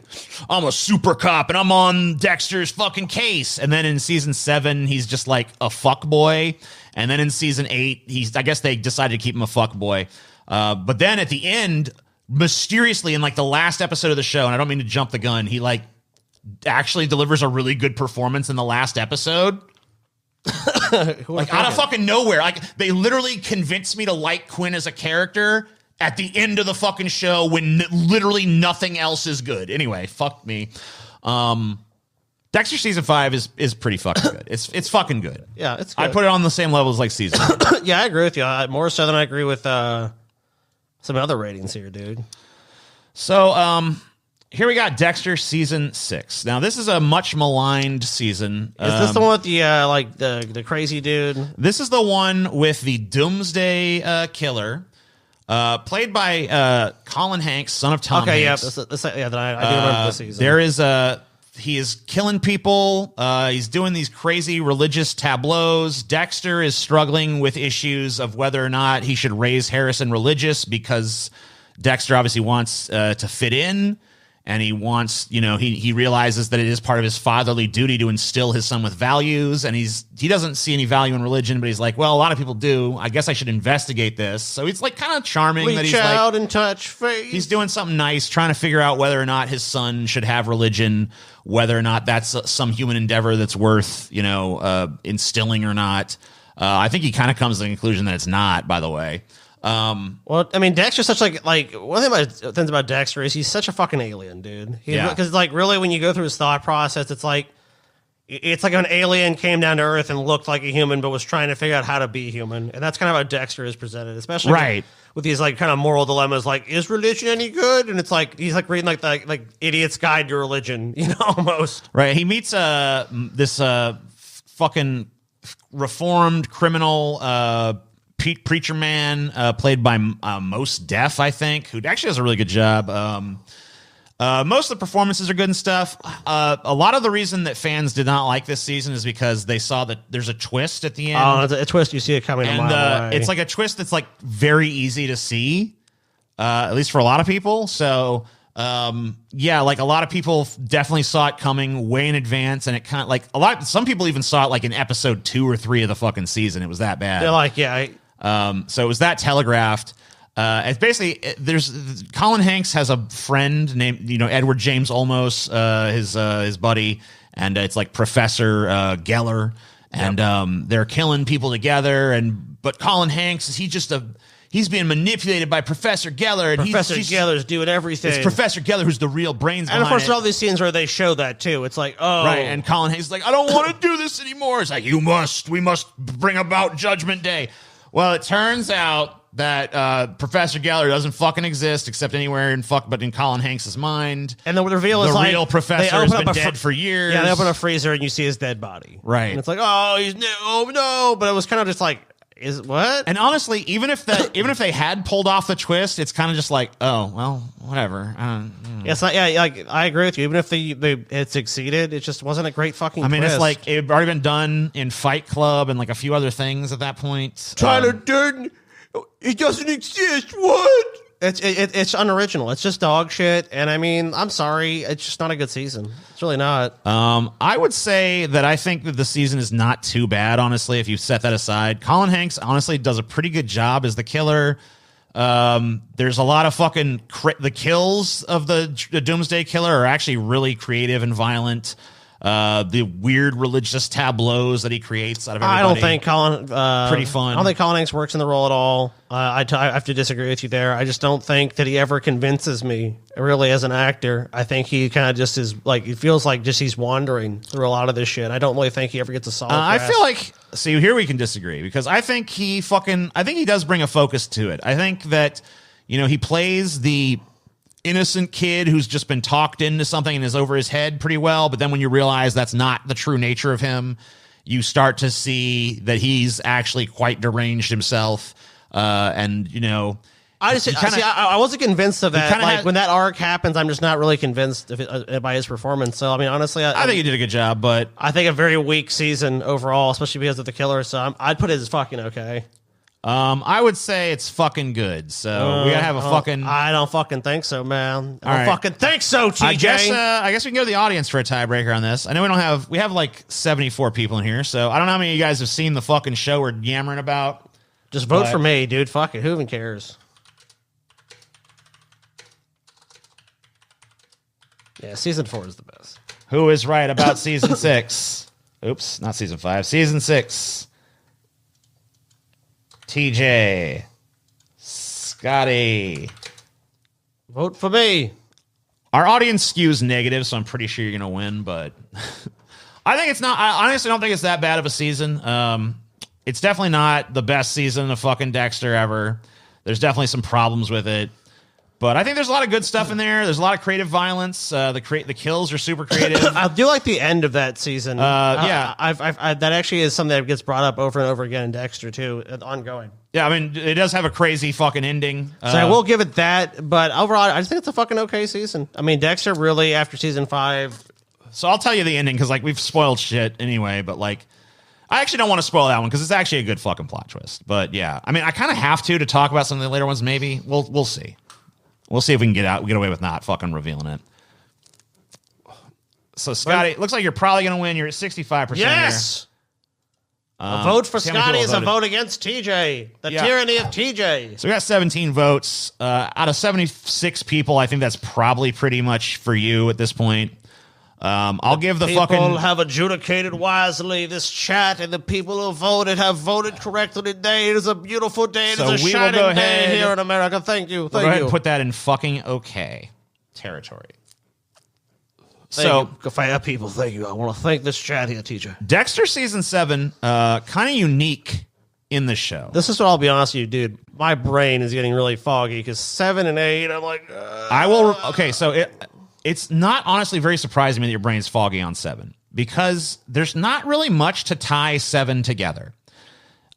I'm a super cop and I'm on Dexter's fucking case. And then in season 7, he's just like a fuck boy. And then in season 8, I guess they decided to keep him a fuck boy. But then at the end, mysteriously in like the last episode of the show, and I don't mean to jump the gun, he like actually delivers a really good performance in the last episode. Like out of fucking nowhere. Like they literally convinced me to like Quinn as a character at the end of the fucking show when literally nothing else is good. Anyway, fuck me. Dexter season 5 is pretty fucking good. It's fucking good. Yeah, it's good. I put it on the same level as like season 1. Yeah, I agree with you. More so than I agree with some other ratings here, dude. So, here we got Dexter season 6. Now, this is a much maligned season. Is this the one with the the crazy dude? This is the one with the Doomsday Killer. Played by Colin Hanks, son of Tom Hanks. I do remember this season. There is he is killing people. He's doing these crazy religious tableaus. Dexter is struggling with issues of whether or not he should raise Harrison religious, because Dexter obviously wants to fit in. And he wants, he realizes that it is part of his fatherly duty to instill his son with values. And he doesn't see any value in religion, but he's like, well, a lot of people do. I guess I should investigate this. So it's like kind of charming that he's out like, and touch faith. He's doing something nice, trying to figure out whether or not his son should have religion, whether or not that's some human endeavor that's worth, instilling or not. I think he kind of comes to the conclusion that it's not, by the way. Well, I mean, Dexter's such like one thing about Dexter is he's such a fucking alien, dude. Because like really, when you go through his thought process, it's like an alien came down to Earth and looked like a human, but was trying to figure out how to be human, and that's kind of how Dexter is presented, especially with these like kind of moral dilemmas, like, is religion any good? And it's like he's like reading like Idiot's Guide to Religion, almost. Right. He meets this fucking reformed criminal Pete Preacher Man, played by Most Def, I think, who actually does a really good job. Most of the performances are good and stuff. A lot of the reason that fans did not like this season is because they saw that there's a twist at the end. Oh, it's a twist. You see it coming a mile away. It's like a twist that's like very easy to see, at least for a lot of people. So, yeah, like a lot of people definitely saw it coming way in advance, and it kind of like some people even saw it like in episode 2 or 3 of the fucking season. It was that bad. They're like, yeah. So it was that telegraphed. It's basically there's Colin Hanks has a friend named Edward James Olmos, his buddy, and it's like Professor Geller, and they're killing people together. But Colin Hanks he's being manipulated by Professor Geller, and Professor Geller's doing everything. It's Professor Geller who's the real brains behind it. And of course, all these scenes where they show that too. It's like, oh, right. And Colin Hanks is like, I don't want to do this anymore. It's like, we must bring about Judgment Day. Well, it turns out that Professor Geller doesn't fucking exist except anywhere but in Colin Hanks' mind. And the reveal is like the real professor has been dead for years. Yeah, they open a freezer and you see his dead body. Right. And it's like, oh no, but it was kind of just like, is what? And honestly, even if they had pulled off the twist, it's kind of just like, oh well, whatever. It's not. Yeah, like I agree with you. Even if they had succeeded, it just wasn't a great fucking. I mean, twist. it's like it had already been done in Fight Club and like a few other things at that point. Tyler Durden. It doesn't exist. What? It's unoriginal. It's just dog shit. And I mean, I'm sorry. It's just not a good season. It's really not. I would say that I think that the season is not too bad, honestly, if you set that aside. Colin Hanks, honestly, does a pretty good job as the killer. There's a lot of fucking... the kills of the Doomsday Killer are actually really creative and violent. The weird religious tableaus that he creates out of everybody. I don't think Colin... pretty fun. I don't think Colin Hanks works in the role at all. I have to disagree with you there. I just don't think that he ever convinces me, really, as an actor. I think he kind of just is, like, it feels like just he's wandering through a lot of this shit. I don't really think he ever gets a solid I grasp. feel like... See, here we can disagree, because I think he does bring a focus to it. I think that, he plays the innocent kid who's just been talked into something and is over his head pretty well, but then when you realize that's not the true nature of him, you start to see that he's actually quite deranged himself. I wasn't convinced of that. Like when that arc happens, I'm just not really convinced of it, by his performance. So I mean, honestly, I think he did a good job, but I think a very weak season overall, especially because of the killer. So I'd put it as fucking okay. I would say it's fucking good. So we gotta have a fucking. I don't fucking think so, man. I don't fucking think so, TJ. I guess we can go to the audience for a tiebreaker on this. I know we have like 74 people in here, so I don't know how many of you guys have seen the fucking show we're yammering about. Just vote for me, dude. Fuck it. Who even cares? Yeah, season 4 is the best. Who is right about season 6? Oops, not season 5. Season 6. TJ. Scotty. Vote for me. Our audience skews negative, so I'm pretty sure you're going to win, but I think it's not. I honestly don't think it's that bad of a season. It's definitely not the best season of fucking Dexter ever. There's definitely some problems with it. But I think there's a lot of good stuff in there. There's a lot of creative violence. The kills are super creative. I do like the end of that season. Yeah, that actually is something that gets brought up over and over again in Dexter too, ongoing. Yeah, I mean, it does have a crazy fucking ending. So I will give it that, but overall, I just think it's a fucking okay season. I mean, Dexter really, after season 5. So I'll tell you the ending because like we've spoiled shit anyway. But like, I actually don't want to spoil that one because it's actually a good fucking plot twist. But yeah, I mean, I kind of have to talk about some of the later ones. Maybe we'll see. We'll see if we can get away with not fucking revealing it. So, Scotty, looks like you're probably going to win. You're at 65%. Yes! A vote for Scotty is a vote against TJ. The tyranny of TJ. So we got 17 votes. Out of 76 people, I think that's probably pretty much for you at this point. I'll give the people fucking... have adjudicated wisely this chat, and the people who voted have voted correctly today. It is a beautiful day. It is a shining day here in America. Thank you. Go ahead and put that in fucking okay territory. Thank you, people. Thank you. I want to thank this chat here, teacher. Dexter season 7, kind of unique in the show. This is what I'll be honest with you, dude. My brain is getting really foggy because 7 and 8, I'm like, I will. Okay, so it's not honestly very surprising me that your brain's foggy on 7 because there's not really much to tie 7 together.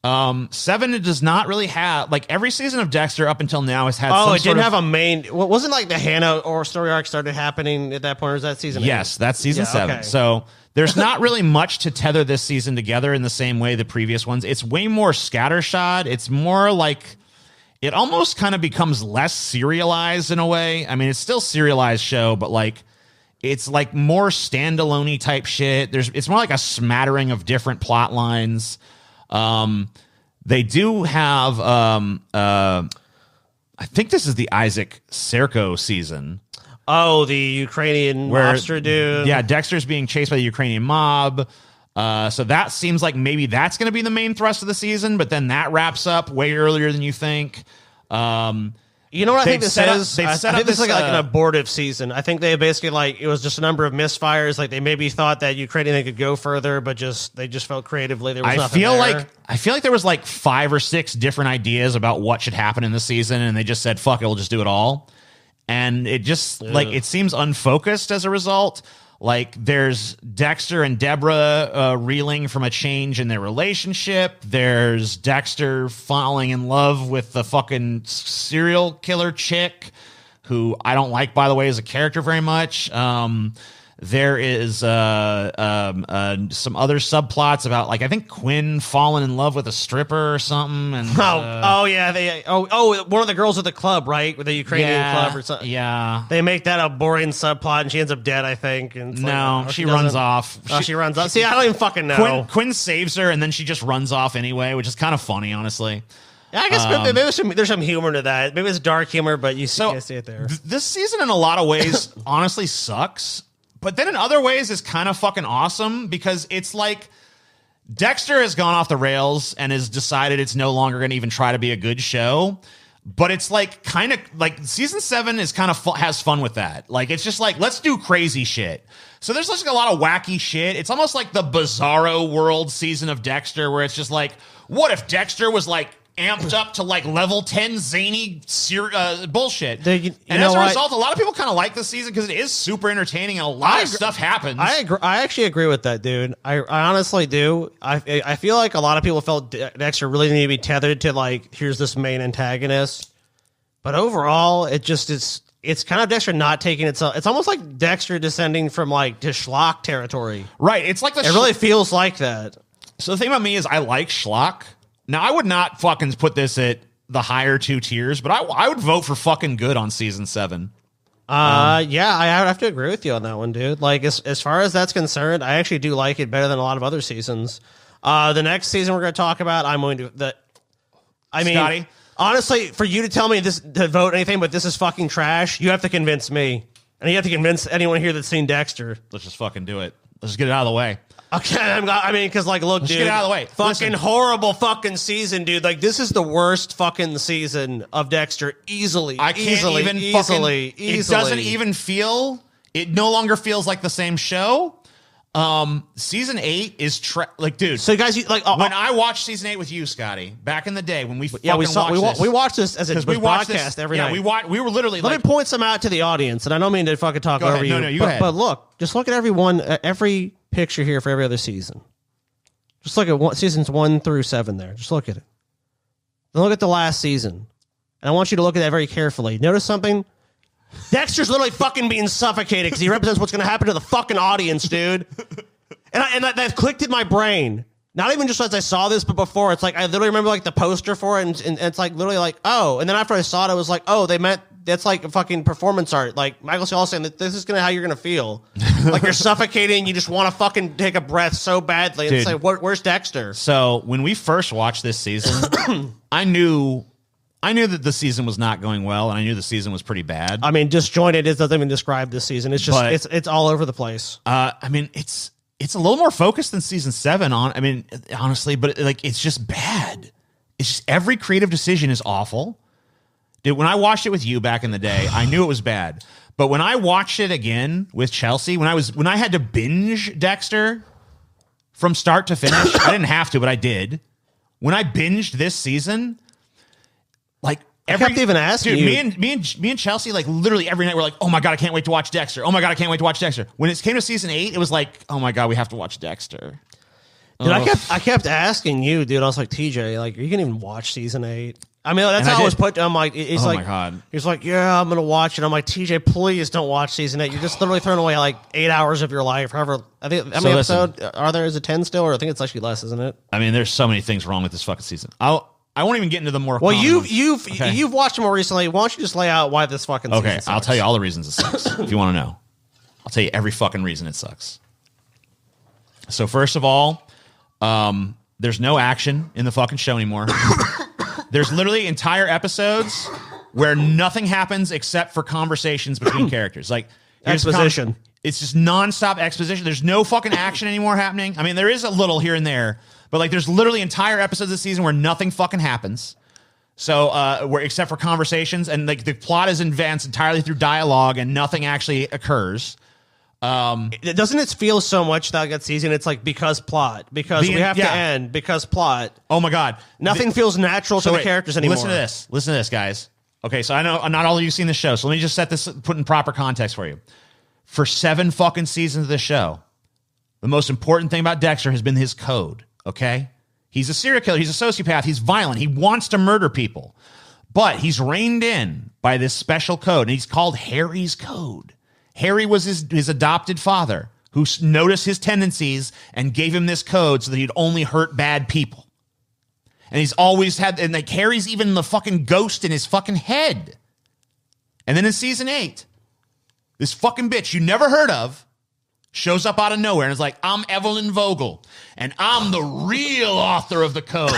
7 it does not really have, like, every season of Dexter up until now has had some it didn't sort have a main. Wasn't like the Hannah or story arc started happening at that point, or was that season 8? Yes, that's season 7. Okay. So there's not really much to tether this season together in the same way the previous ones. It's way more scattershot. It's more like, it almost kind of becomes less serialized in a way. I mean, it's still serialized show, but like, it's like more standalone-y type shit. It's more like a smattering of different plot lines. They do have, I think this is the Isaac Serco season. Oh, the Ukrainian mobster dude. Yeah, Dexter's being chased by the Ukrainian mob. So that seems like maybe that's going to be the main thrust of the season, but then that wraps up way earlier than you think. You know what I think this is? I think this is like an abortive season. I think they basically it was just a number of misfires. Like they maybe thought that Ukrainian could go further, but they just felt creatively there was nothing there. I feel like there was like 5 or 6 different ideas about what should happen in the season, and they just said, fuck it, we'll just do it all. And it just it seems unfocused as a result. Like there's Dexter and Deborah reeling from a change in their relationship. There's Dexter falling in love with the fucking serial killer chick, who I don't like, by the way, as a character very much. There is some other subplots about, like, I think Quinn falling in love with a stripper or something. And one of the girls at the club, right, with the Ukrainian club or something. Yeah, they make that a boring subplot, and she ends up dead, I think. And she runs off. She runs off. See, I don't even fucking know. Quinn saves her, and then she just runs off anyway, which is kind of funny, honestly. Yeah, I guess maybe there's some humor to that. Maybe it's dark humor, but you see it there. This season, in a lot of ways, honestly sucks. But then in other ways, is kind of fucking awesome, because it's like Dexter has gone off the rails and has decided it's no longer going to even try to be a good show. But it's like kind of like season 7 is kind of has fun with that. Like, it's just like, let's do crazy shit. So there's just like a lot of wacky shit. It's almost like the Bizarro World season of Dexter, where it's just like, what if Dexter was like amped up to like level 10 zany bullshit? And as a result, a lot of people kind of like this season because it is super entertaining and a lot of stuff happens. I actually agree with that, dude. I honestly do. I feel like a lot of people felt Dexter really needed to be tethered to, like, here's this main antagonist. But overall, it's kind of Dexter not taking itself. It's almost like Dexter descending from like to schlock territory. Right. It's like it really feels like that. So the thing about me is I like schlock. Now, I would not fucking put this at the higher 2 tiers, but I would vote for fucking good on season 7. Yeah, I would have to agree with you on that one, dude. Like, as far as that's concerned, I actually do like it better than a lot of other seasons. The next season we're going to talk about, I'm going to... Scotty? Honestly, for you to tell me this to vote anything but this is fucking trash, you have to convince me. And you have to convince anyone here that's seen Dexter. Let's just fucking do it. Let's just get it out of the way. Okay, because, like, look, Let's dude. get it out of the way. Fucking horrible fucking season, dude. Like, this is the worst fucking season of Dexter. Easily. I can't easily. It doesn't even feel... It no longer feels like the same show. Season 8 is... dude. So, guys, when I watched season 8 with you, Scotty, back in the day, when we watched this as a podcast every night. We were literally Let me point some out to the audience, and I don't mean to fucking talk over you. No, you go ahead. But look, just look at every picture here for every other season. Just look at seasons 1 through 7 there. Just look at it. Then look at the last season. And I want you to look at that very carefully. Notice something? Dexter's literally fucking being suffocated because he represents what's going to happen to the fucking audience, dude. And that clicked in my brain. Not even just as I saw this, but before. It's like, I literally remember, like, the poster for it, and it's like, literally like, oh. And then after I saw it, I was like, oh, that's like a fucking performance art. Like, Michael C. saying that this is how you're going to feel. Like, you're suffocating, you just want to fucking take a breath so badly. And it's like, where's Dexter? So, when we first watched this season, I knew that the season was not going well, and I knew the season was pretty bad. I mean, disjointed, it doesn't even describe this season. It's just, it's all over the place. I mean, it's a little more focused than season 7 honestly, but like, it's just bad. It's just every creative decision is awful. Dude, when I watched it with you back in the day, I knew it was bad. But when I watched it again with Chelsea, when I had to binge Dexter from start to finish, I didn't have to, but I did. When I binged this season, like, I kept even asking you. Me and Chelsea, like, literally every night we're like, oh my God, I can't wait to watch Dexter. Oh my God, I can't wait to watch Dexter. When it came to season 8, it was like, oh my God, we have to watch Dexter. Dude, I kept asking you, dude. I was like, TJ, like, are you gonna even watch season 8? I mean, that's how I was put. I'm like, he's like, my God. He's like, yeah, I'm gonna watch it. I'm like, TJ, please don't watch season 8. You're just literally throwing away like 8 hours of your life. However, I think how many episodes are there? Is it 10 still, or I think it's actually less, isn't it? I mean, there's so many things wrong with this fucking season. I won't even get into the more. Well, you've watched it more recently. Why don't you just lay out why this fucking season sucks? I'll tell you all the reasons it sucks. If you want to know, I'll tell you every fucking reason it sucks. So first of all, there's no action in the fucking show anymore. There's literally entire episodes where nothing happens except for conversations between characters. Like exposition. It's just nonstop exposition. There's no fucking action anymore happening. I mean, there is a little here and there, but like there's literally entire episodes this season where nothing fucking happens. So where except for conversations, and like the plot is advanced entirely through dialogue and nothing actually occurs. Doesn't it feel so much that season? It's like because plot, because we have to end, because plot. Oh my God, nothing feels natural to the characters anymore. Listen to this, guys. Okay, so I know not all of you seen the show, so let me just put in proper context for you. For 7 fucking seasons of this show, the most important thing about Dexter has been his code. Okay, he's a serial killer, he's a sociopath, he's violent, he wants to murder people, but he's reined in by this special code, and he's called Harry's Code. Harry was his adopted father who noticed his tendencies and gave him this code so that he'd only hurt bad people. And he's always had, and like Harry's even the fucking ghost in his fucking head. And then in season 8, this fucking bitch you never heard of shows up out of nowhere and is like, I'm Evelyn Vogel, and I'm the real author of the code.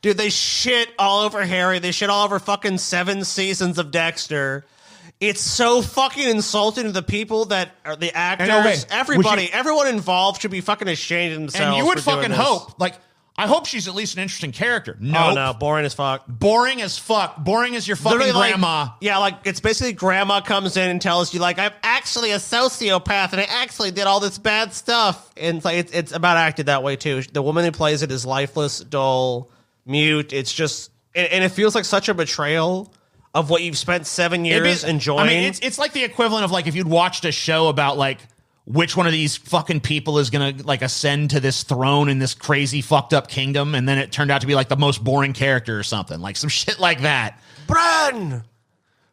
Dude, they shit all over Harry. They shit all over fucking 7 seasons of Dexter. It's so fucking insulting to the people that are the actors. Everybody, everyone involved should be fucking ashamed of themselves. And you would fucking hope, like, I hope she's at least an interesting character. No, no, boring as fuck. Boring as fuck. Boring as your fucking literally, grandma. Like, yeah, like it's basically grandma comes in and tells you, like, I'm actually a sociopath and I actually did all this bad stuff. And it's like it's about acted that way too. The woman who plays it is lifeless, dull, mute. It's just, and it feels like such a betrayal of what you've spent 7 years enjoying. I mean, it's like the equivalent of like if you'd watched a show about like which one of these fucking people is gonna like ascend to this throne in this crazy fucked up kingdom, and then it turned out to be like the most boring character or something, like some shit like that. Bran,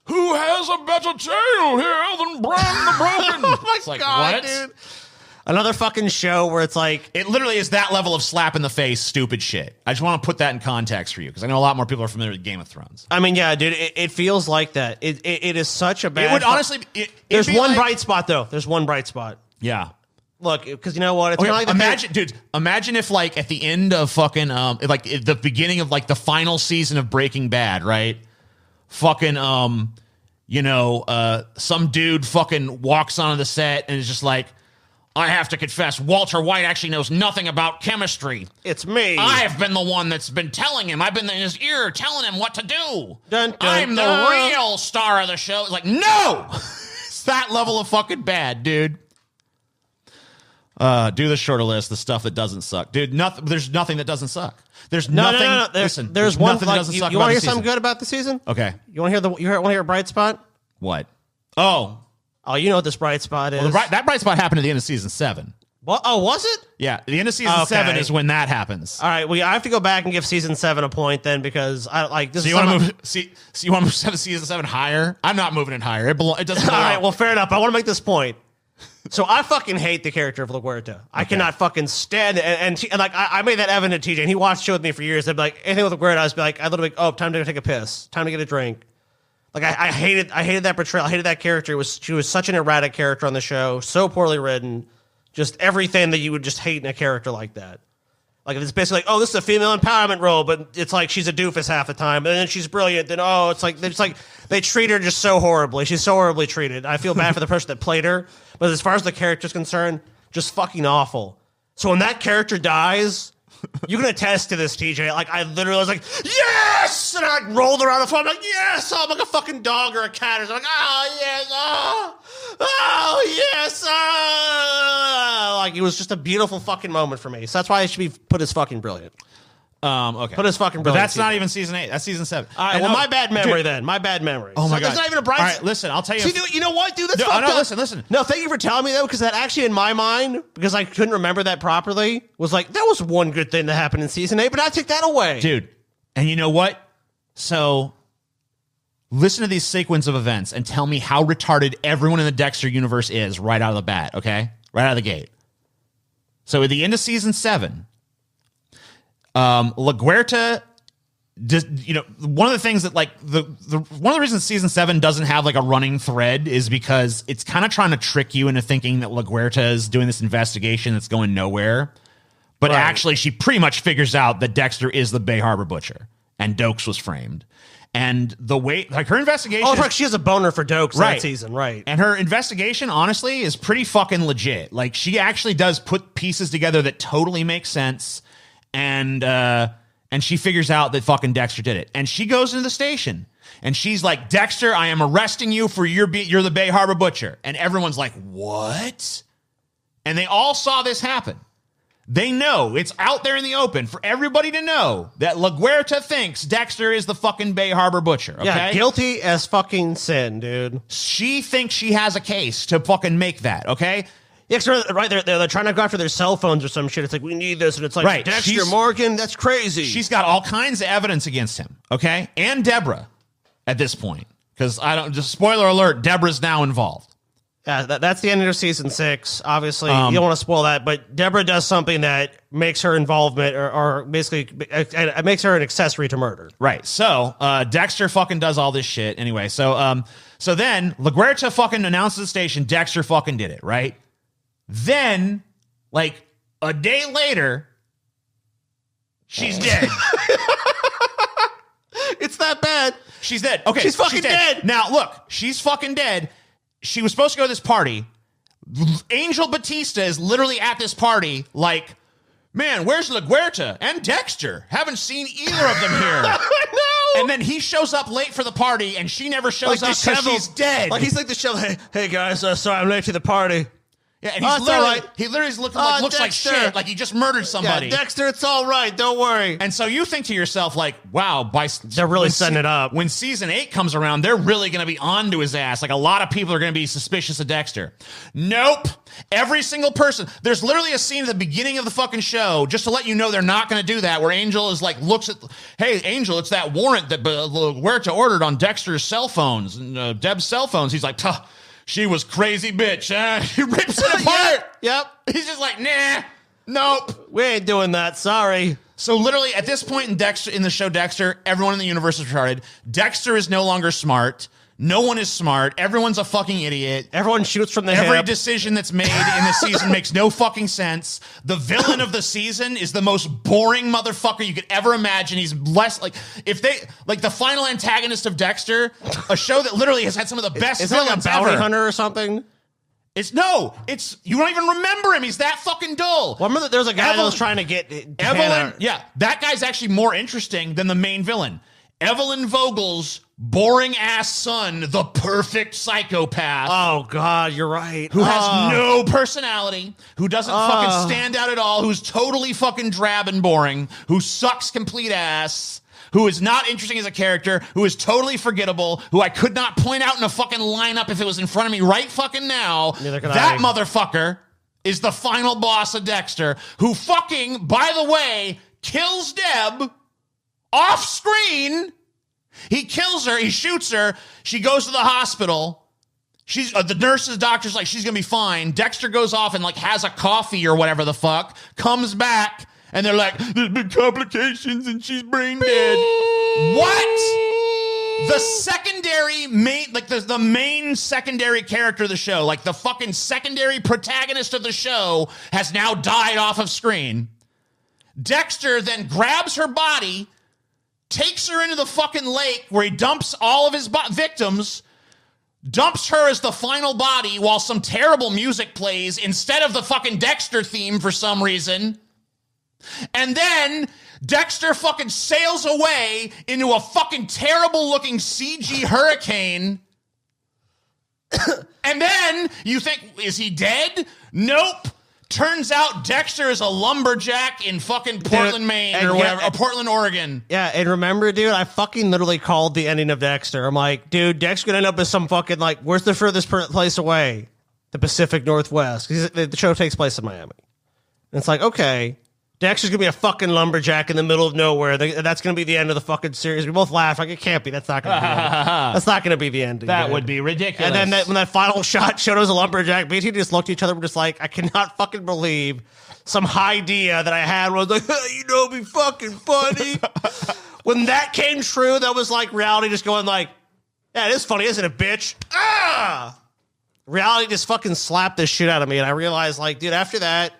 who has a better tail here than Bran the Broken? Oh my God, what? Dude. Another fucking show where it's like... It literally is that level of slap in the face, stupid shit. I just want to put that in context for you, because I know a lot more people are familiar with Game of Thrones. I mean, yeah, dude, it feels like that. It is such a bad... It would honestly... There's one bright spot, though. There's one bright spot. Yeah. Look, because you know what? It's kind of like imagine if, like, at the end of fucking... like, at the beginning of, like, the final season of Breaking Bad, right? Fucking, some dude fucking walks onto the set and is just like, I have to confess, Walter White actually knows nothing about chemistry. It's me. I've been the one that's been telling him. I've been in his ear telling him what to do. Dun, dun, I'm the real star of the show. It's like, no! It's that level of fucking bad, dude. Do the shorter list, the stuff that doesn't suck. Dude, there's nothing that doesn't suck. There's nothing. No. Listen, there's one nothing that doesn't suck. You want to hear something good about the season? Okay. You want to hear a bright spot? What? Oh, you know what this bright spot is. Well, that bright spot happened at the end of season 7. What? Oh, was it? Yeah, the end of season 7 is when that happens. All right, well, I have to go back and give season 7 a point then, because I like this. So you want to move? So you want to move season 7 higher? I'm not moving it higher. It doesn't. All right, well, fair enough. I want to make this point. So I fucking hate the character of LaGuerta. I cannot fucking stand it. And like I made that evident to TJ, and he watched the show with me for years. I'd be like, anything with LaGuerta, I'd be like, time to take a piss, time to get a drink. Like I hated that portrayal. I hated that character. She was such an erratic character on the show, so poorly written, just everything that you would just hate in a character like that. Like if it's basically like, this is a female empowerment role, but it's like she's a doofus half the time, and then she's brilliant. Then it's like they treat her just so horribly. She's so horribly treated. I feel bad for the person that played her, but as far as the character's concerned, just fucking awful. So when that character dies, you can attest to this, TJ. Like, I literally was like, yes! And I rolled around the floor. I'm like, yes! I'm like a fucking dog or a cat. Or something. Like, oh, yes! Oh, yes! Like, it was just a beautiful fucking moment for me. So that's why it should be put as fucking brilliant. Okay. Put his fucking But brilliant that's team. not even season 8. That's season 7. All right, well, my bad memory then. My bad memory. Oh, my God. There's not even a bright... All right, listen, I'll tell you. See, dude, you know what, dude? That's No, fucked no, up. listen. No, thank you for telling me, though, because that actually, in my mind, because I couldn't remember that properly, was like, that was one good thing that happened in season 8, but I take that away. Dude, and you know what? So, listen to these sequence of events and tell me how retarded everyone in the Dexter universe is right out of the bat, okay? Right out of the gate. So, at the end of season 7, LaGuerta... one of the things that one of the reasons season 7 doesn't have like a running thread is because it's kind of trying to trick you into thinking that LaGuerta is doing this investigation that's going nowhere. But actually she pretty much figures out that Dexter is the Bay Harbor Butcher and Dokes was framed. And the way, like her investigation. Oh, she has a boner for Dokes that season, right? And her investigation, honestly, is pretty fucking legit. Like she actually does put pieces together that totally make sense. And she figures out that fucking Dexter did it. And she goes into the station. And she's like, Dexter, I am arresting you for you're the Bay Harbor Butcher. And everyone's like, what? And they all saw this happen. They know. It's out there in the open for everybody to know that LaGuerta thinks Dexter is the fucking Bay Harbor Butcher. Okay? Yeah, guilty as fucking sin, dude. She thinks she has a case to fucking make that, okay? Yeah, right, they're trying to go after their cell phones or some shit. It's like, we need this, and it's like, Dexter Morgan, that's crazy. She's got all kinds of evidence against him, okay? And Deborah at this point. Because just spoiler alert, Deborah's now involved. Yeah, that's the end of season 6. Obviously, you don't want to spoil that, but Deborah does something that makes her involvement, or basically, it makes her an accessory to murder. Right. So, Dexter fucking does all this shit. Anyway, so then, LaGuerta fucking announces the station, Dexter fucking did it, right? Then, like, a day later, she's dead. It's that bad. She's dead. Okay, she's fucking dead. Now, look, she's fucking dead. She was supposed to go to this party. Angel Batista is literally at this party, like, man, where's LaGuerta and Dexter? Haven't seen either of them here. No. And then he shows up late for the party, and she never shows up because she's dead. Like, he's like the show, hey guys, sorry, I'm late to the party. Yeah, and he literally looks like shit, like he just murdered somebody. Yeah, Dexter, it's all right, don't worry. And so you think to yourself, like, wow, they're really setting it up. When season 8 comes around, they're really going to be on to his ass. Like, a lot of people are going to be suspicious of Dexter. Nope. Every single person. There's literally a scene at the beginning of the fucking show, just to let you know they're not going to do that, where Angel is like, looks at, hey, Angel, it's that warrant that LaGuerta ordered on Dexter's cell phones, and Deb's cell phones. He's like, tuh. She was crazy bitch. He rips it apart. Yep. He's just like, nah, nope. We ain't doing that. Sorry. So literally at this point in the show Dexter, everyone in the universe is retarded. Dexter is no longer smart. No one is smart. Everyone's a fucking idiot. Everyone shoots from the Every hip. decision that's made in the season makes no fucking sense. The villain of the season is the most boring motherfucker you could ever imagine. He's less like the final antagonist of Dexter, a show that literally has had some of the best villains like a bounty ever. hunter or something? It's you don't even remember him. He's that fucking dull. Well, I remember there was a guy that was trying to get Evelyn. Yeah, that guy's actually more interesting than the main villain. Evelyn Vogel's boring ass son, the perfect psychopath. Oh God, you're right. Who has no personality, who doesn't fucking stand out at all, who's totally fucking drab and boring, who sucks complete ass, who is not interesting as a character, who is totally forgettable, who I could not point out in a fucking lineup if it was in front of me right fucking now. Neither can that I. Motherfucker is the final boss of Dexter, who fucking, by the way, kills Deb off screen. He kills her. He shoots her. She goes to the hospital. She's the nurse's doctor's like, she's gonna be fine. Dexter goes off and like has a coffee or whatever the fuck. Comes back and they're like, there's been complications and she's brain dead. What? The secondary main, like the main secondary character of the show, like the fucking secondary protagonist of the show, has now died off of screen. Dexter then grabs her body, takes her into the fucking lake where he dumps all of his victims, dumps her as the final body while some terrible music plays instead of the fucking Dexter theme for some reason. And then Dexter fucking sails away into a fucking terrible looking CG hurricane. And then you think, is he dead? Nope. Turns out Dexter is a lumberjack in fucking Portland, Maine, or whatever, or Portland, Oregon. Yeah, and remember, dude, I fucking literally called the ending of Dexter. I'm like, dude, Dexter's gonna end up as some fucking, like, where's the furthest place away? The Pacific Northwest. 'Cause the show takes place in Miami. And it's like, okay, Dexter's gonna be a fucking lumberjack in the middle of nowhere. That's gonna be the end of the fucking series. We both laugh like, it can't be. That's not gonna be. That's not gonna be the ending. That would be ridiculous. And then when that final shot showed us a lumberjack, BT just looked at each other. We're just like, I cannot fucking believe some idea that I had was like, you know, it'd be fucking funny. When that came true, that was like reality just going like, yeah, it is funny, isn't it, bitch? Ah! Reality just fucking slapped the shit out of me, and I realized, like, dude, after that,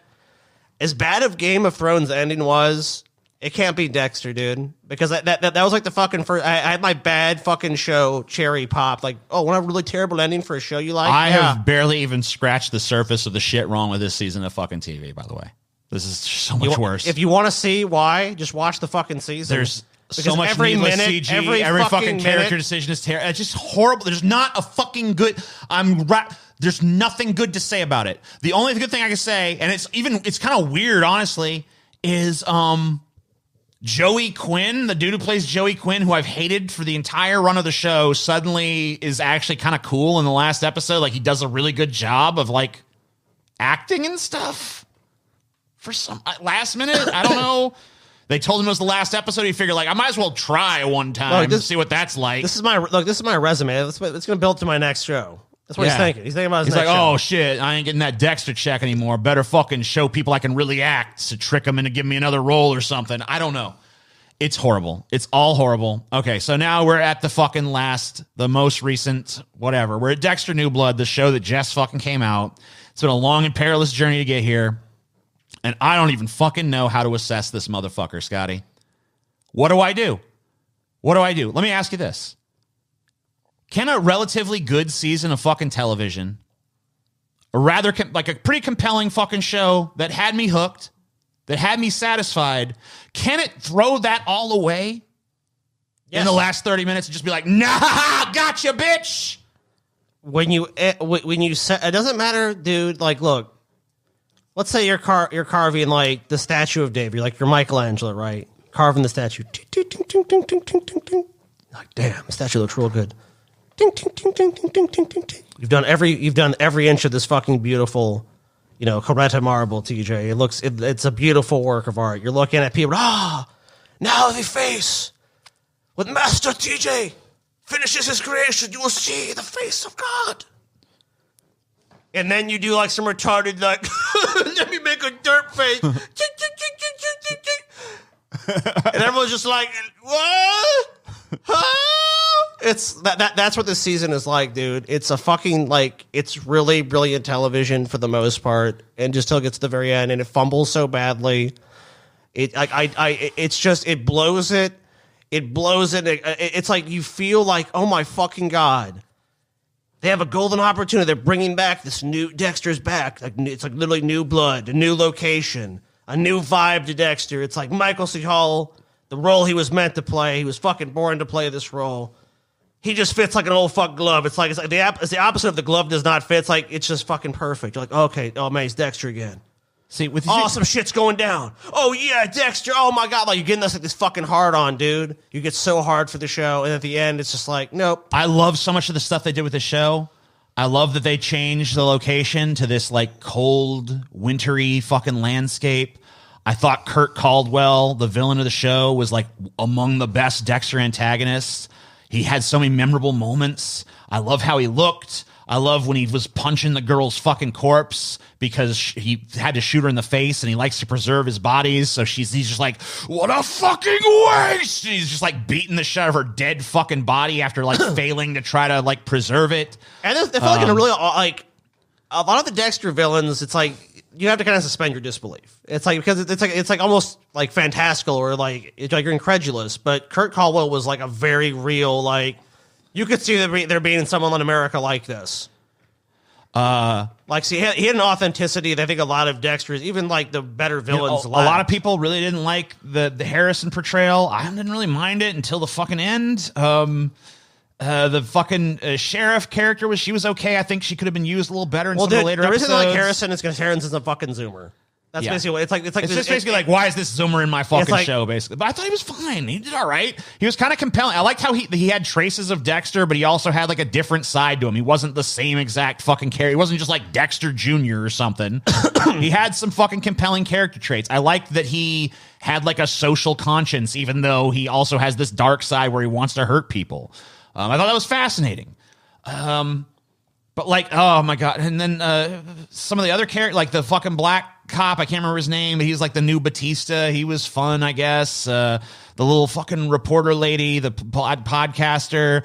as bad of Game of Thrones ending was, it can't be Dexter, dude. Because that was like the fucking first. I had my bad fucking show cherry pop. Like, oh, what a really terrible ending for a show you like. I have barely even scratched the surface of the shit wrong with this season of fucking TV. By the way, this is so much worse. If you want to see why, just watch the fucking season. There's so much needless CG. Every fucking character decision is terrible. It's just horrible. There's not a fucking good. There's nothing good to say about it. The only good thing I can say, and it's kind of weird, honestly, is Joey Quinn, the dude who plays Joey Quinn, who I've hated for the entire run of the show, suddenly is actually kind of cool in the last episode. Like, he does a really good job of, like, acting and stuff for some last minute. I don't know. They told him it was the last episode. He figured, like, I might as well try one time to see what that's like. This is my resume. It's going to build to my next show. That's what he's thinking. He's thinking about his next like, show. oh, shit, I ain't getting that Dexter check anymore. Better fucking show people I can really act to trick them into giving me another role or something. I don't know. It's horrible. It's all horrible. Okay, so now we're at the most recent, whatever. We're at Dexter New Blood, the show that just fucking came out. It's been a long and perilous journey to get here. And I don't even fucking know how to assess this motherfucker, Scotty. What do I do? Let me ask you this. Can a relatively good season of fucking television, like a pretty compelling fucking show that had me hooked, that had me satisfied, can it throw that all away in the last 30 minutes and just be like, nah, gotcha, bitch? When you say, it doesn't matter, dude. Like, look, let's say you're carving like the statue of David. You're Michelangelo, right? Carving the statue. Like, damn, the statue looks real good. Ding, ding, ding, ding, ding, ding, ding, ding, ding. You've done every inch of this fucking beautiful, Coretta marble, TJ. It's a beautiful work of art. You're looking at people. Now the face with Master TJ finishes his creation. You will see the face of God. And then you do like some retarded like, let me make a dirt face. And everyone's just like, what? Huh? It's that's what this season is like, dude. It's a fucking it's really brilliant television for the most part, and just till it gets to the very end, and it fumbles so badly. It blows it. It blows it. It's like you feel like, oh my fucking god, they have a golden opportunity. They're bringing back this new Dexter's back. It's like literally new blood, a new location, a new vibe to Dexter. It's like Michael C. Hall, the role he was meant to play. He was fucking born to play this role. He just fits like an old fuck glove. It's like the opposite of the glove does not fit. It's just fucking perfect. You're like, okay, oh man, he's Dexter again. See, with awesome shit's going down. Oh yeah, Dexter. Oh my god, like you're getting this fucking hard on, dude. You get so hard for the show, and at the end, it's just like, nope. I love so much of the stuff they did with the show. I love that they changed the location to this like cold, wintry fucking landscape. I thought Kurt Caldwell, the villain of the show, was like among the best Dexter antagonists. He had so many memorable moments. I love how he looked. I love when he was punching the girl's fucking corpse because he had to shoot her in the face, and he likes to preserve his bodies. So he's just like, what a fucking waste! And he's just like beating the shit out of her dead fucking body after like failing to try to like preserve it. And I feel like in a really like a lot of the Dexter villains, it's like you have to kind of suspend your disbelief. It's like because it's like almost like fantastical or like you're incredulous. But Kurt Caldwell was like a very real like. You could see there being someone in America like this. He had an authenticity that I think a lot of Dexter's, even like the better villains, a lot of people really didn't like the Harrison portrayal. I didn't really mind it until the fucking end. The fucking sheriff character she was okay. I think she could have been used a little better in some of the later the episodes. reason I like Harrison is because Harrison's a fucking zoomer. That's basically what it's like. It's just basically like, why is this zoomer in my fucking show, basically? But I thought he was fine. He did all right. He was kind of compelling. I liked how he had traces of Dexter, but he also had like a different side to him. He wasn't the same exact fucking character. He wasn't just like Dexter Jr. or something. He had some fucking compelling character traits. I liked that he had like a social conscience, even though he also has this dark side where he wants to hurt people. I thought that was fascinating. But like, oh my God. And then some of the other characters, like the fucking black cop, I can't remember his name, but he was like the new Batista. He was fun, I guess. The little fucking reporter lady, the podcaster,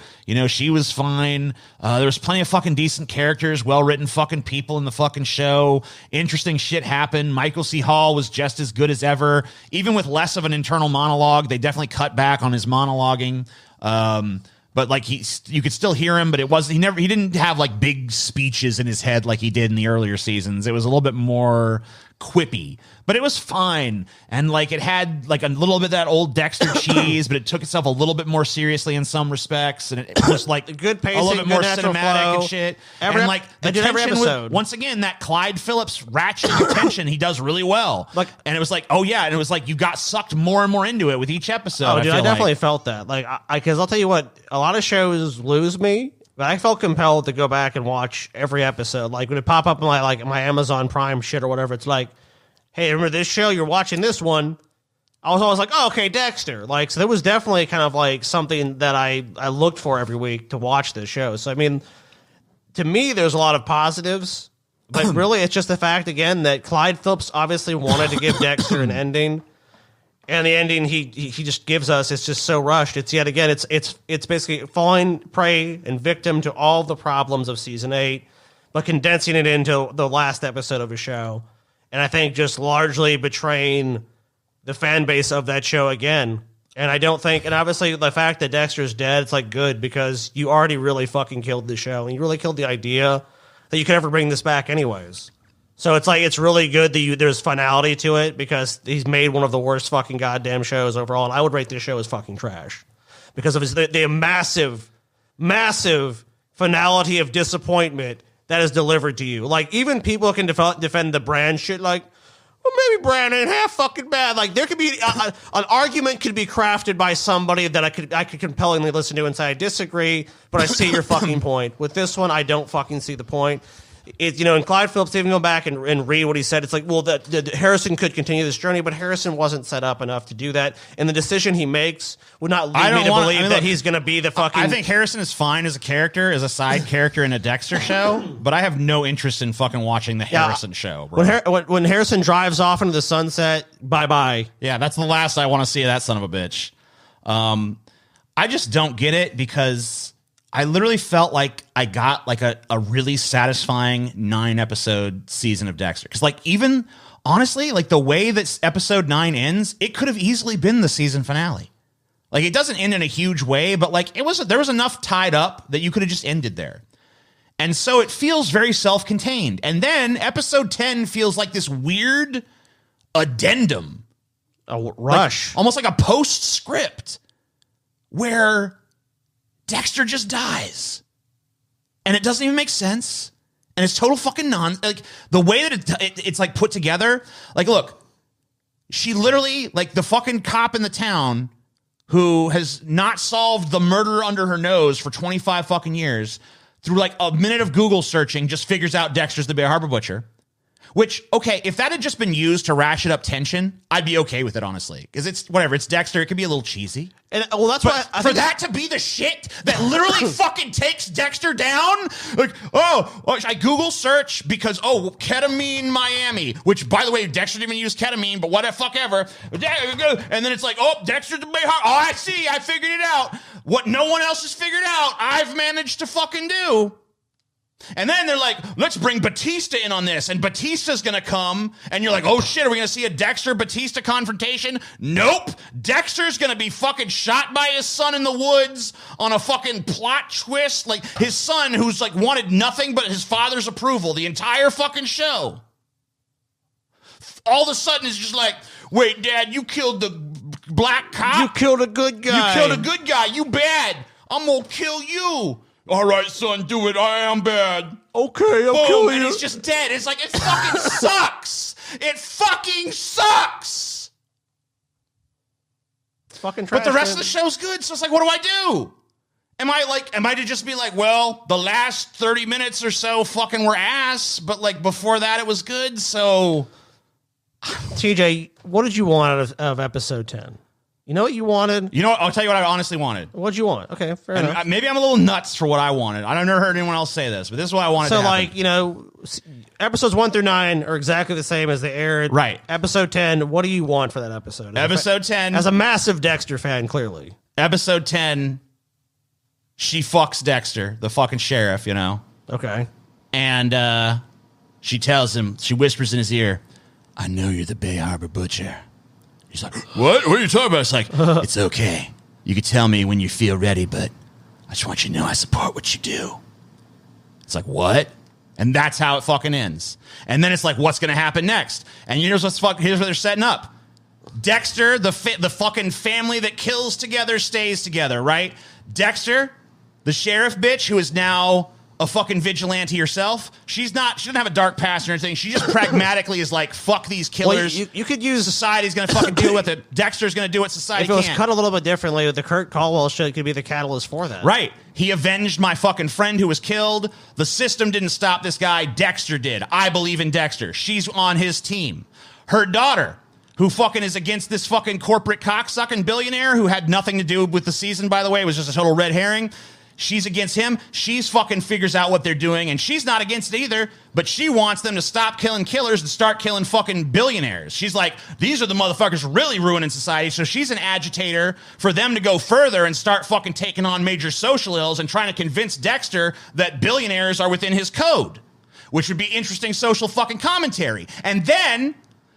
she was fine. There was plenty of fucking decent characters, well-written fucking people in the fucking show. Interesting shit happened. Michael C. Hall was just as good as ever. Even with less of an internal monologue, they definitely cut back on his monologuing. But like you could still hear him, but he didn't have like big speeches in his head like he did in the earlier seasons. It was a little bit more quippy, but it was fine. And like it had like a little bit of that old Dexter cheese, but it took itself a little bit more seriously in some respects. And it was like good pacing, a little bit more cinematic flow. And shit. And like the every episode. once again, that Clyde Phillips ratcheting attention, he does really well. And it was like, oh yeah. And it was like, you got sucked more and more into it with each episode. Oh, dude, I definitely felt that. Like, because I'll tell you what, a lot of shows lose me. But I felt compelled to go back and watch every episode. Like when it pop up in my Amazon Prime shit or whatever, it's like, hey, remember this show? You're watching this one. I was always like, oh, okay, Dexter. Like, so there was definitely kind of like something that I looked for every week to watch this show. So I mean, to me, there's a lot of positives, but really, it's just the fact again that Clyde Phillips obviously wanted to give Dexter an ending. And the ending he just gives us, it's just so rushed. It's yet again, it's basically falling prey and victim to all the problems of season 8, but condensing it into the last episode of a show. And I think just largely betraying the fan base of that show again. And I don't think, and obviously the fact that Dexter's dead, it's like good because you already really fucking killed the show and you really killed the idea that you could ever bring this back anyways. So it's like, it's really good that there's finality to it because he's made one of the worst fucking goddamn shows overall. And I would rate this show as fucking trash because of the massive finality of disappointment that is delivered to you. Like, even people can defend the Brand shit like, well, maybe Brand ain't half fucking bad. Like, there could be an argument could be crafted by somebody that I could compellingly listen to and say, I disagree, but I see your fucking point. With this one, I don't fucking see the point. And Clyde Phillips, even go back and read what he said. It's like, well, that Harrison could continue this journey, but Harrison wasn't set up enough to do that. And the decision he makes would not lead me to believe that he's going to be the fucking... I think Harrison is fine as a character, as a side character in a Dexter show, but I have no interest in fucking watching the Harrison show, bro. When Harrison drives off into the sunset, bye-bye. Yeah, that's the last I want to see of that son of a bitch. I just don't get it because... I literally felt like I got like a really satisfying 9-episode season of Dexter. Because like even honestly, like the way that episode 9 ends, it could have easily been the season finale. Like it doesn't end in a huge way, but like there was enough tied up that you could have just ended there. And so it feels very self-contained. And then episode 10 feels like this weird addendum. A rush. Like, almost like a postscript where Dexter just dies. And it doesn't even make sense. And it's total fucking like the way that it's like put together. Like, look, she literally, like the fucking cop in the town who has not solved the murder under her nose for 25 fucking years, through like a minute of Google searching, just figures out Dexter's the Bay Harbor Butcher. Which, okay, if that had just been used to ratchet up tension, I'd be okay with it, honestly. Because it's, whatever, it's Dexter. It could be a little cheesy. And well, that's why for that to be the shit that literally fucking takes Dexter down, like, I Google search because, ketamine Miami, which, by the way, Dexter didn't even use ketamine, but what the fuck ever. And then it's like, Dexter's the Bay Harbor. Oh, I see, I figured it out. What no one else has figured out, I've managed to fucking do. And then they're like, let's bring Batista in on this. And Batista's going to come. And you're like, oh, shit, are we going to see a Dexter-Batista confrontation? Nope. Dexter's going to be fucking shot by his son in the woods on a fucking plot twist. Like, his son, who's, like, wanted nothing but his father's approval the entire fucking show. All of a sudden, it's just like, wait, Dad, you killed the black cop? You killed a good guy. You killed a good guy. You bad. I'm gonna kill you. All right, son, do it. I am bad. Okay, I'll Boom, kill and you. he's just dead. It's like, it fucking sucks. It fucking sucks. It's fucking trash. But the rest of the show's good, so it's like, what do I do? Am I to just be like, well, the last 30 minutes or so fucking were ass, but like before that it was good, so... TJ, what did you want out of episode 10? You know what you wanted? You know what? I'll tell you what I honestly wanted. What'd you want? Okay, fair And enough. maybe I'm a little nuts for what I wanted. I've never heard anyone else say this, but this is what I wanted to So, happen. like, you know, episodes 1 through 9 are exactly the same as they aired. Right. Episode 10, what do you want for that episode? Episode 10. As a massive Dexter fan, clearly. Episode 10, she fucks Dexter, the fucking sheriff, you know? Okay. And she tells him, she whispers in his ear, I know you're the Bay Harbor Butcher. He's like, what? What are you talking about? It's like, it's okay. You can tell me when you feel ready, but I just want you to know I support what you do. It's like, what? And that's how it fucking ends. And then it's like, what's going to happen next? And here's what they're setting up. Dexter, the fucking family that kills together stays together, right? Dexter, the sheriff bitch who is now a fucking vigilante herself. She doesn't have a dark past or anything. She just pragmatically is like, fuck these killers. Well, you could use... Society's going to fucking deal with it. Dexter's going to do what society If it was can't. cut a little bit differently, the Kurt Caldwell shit could be the catalyst for that. Right. He avenged my fucking friend who was killed. The system didn't stop this guy. Dexter did. I believe in Dexter. She's on his team. Her daughter, who fucking is against this fucking corporate cocksucking billionaire who had nothing to do with the season, by the way. It was just a total red herring. She's against him. She's fucking figures out what they're doing, and she's not against it either, but she wants them to stop killing killers and start killing fucking billionaires. She's like, these are the motherfuckers really ruining society, so she's an agitator for them to go further and start fucking taking on major social ills and trying to convince Dexter that billionaires are within his code, which would be interesting social fucking commentary. And then...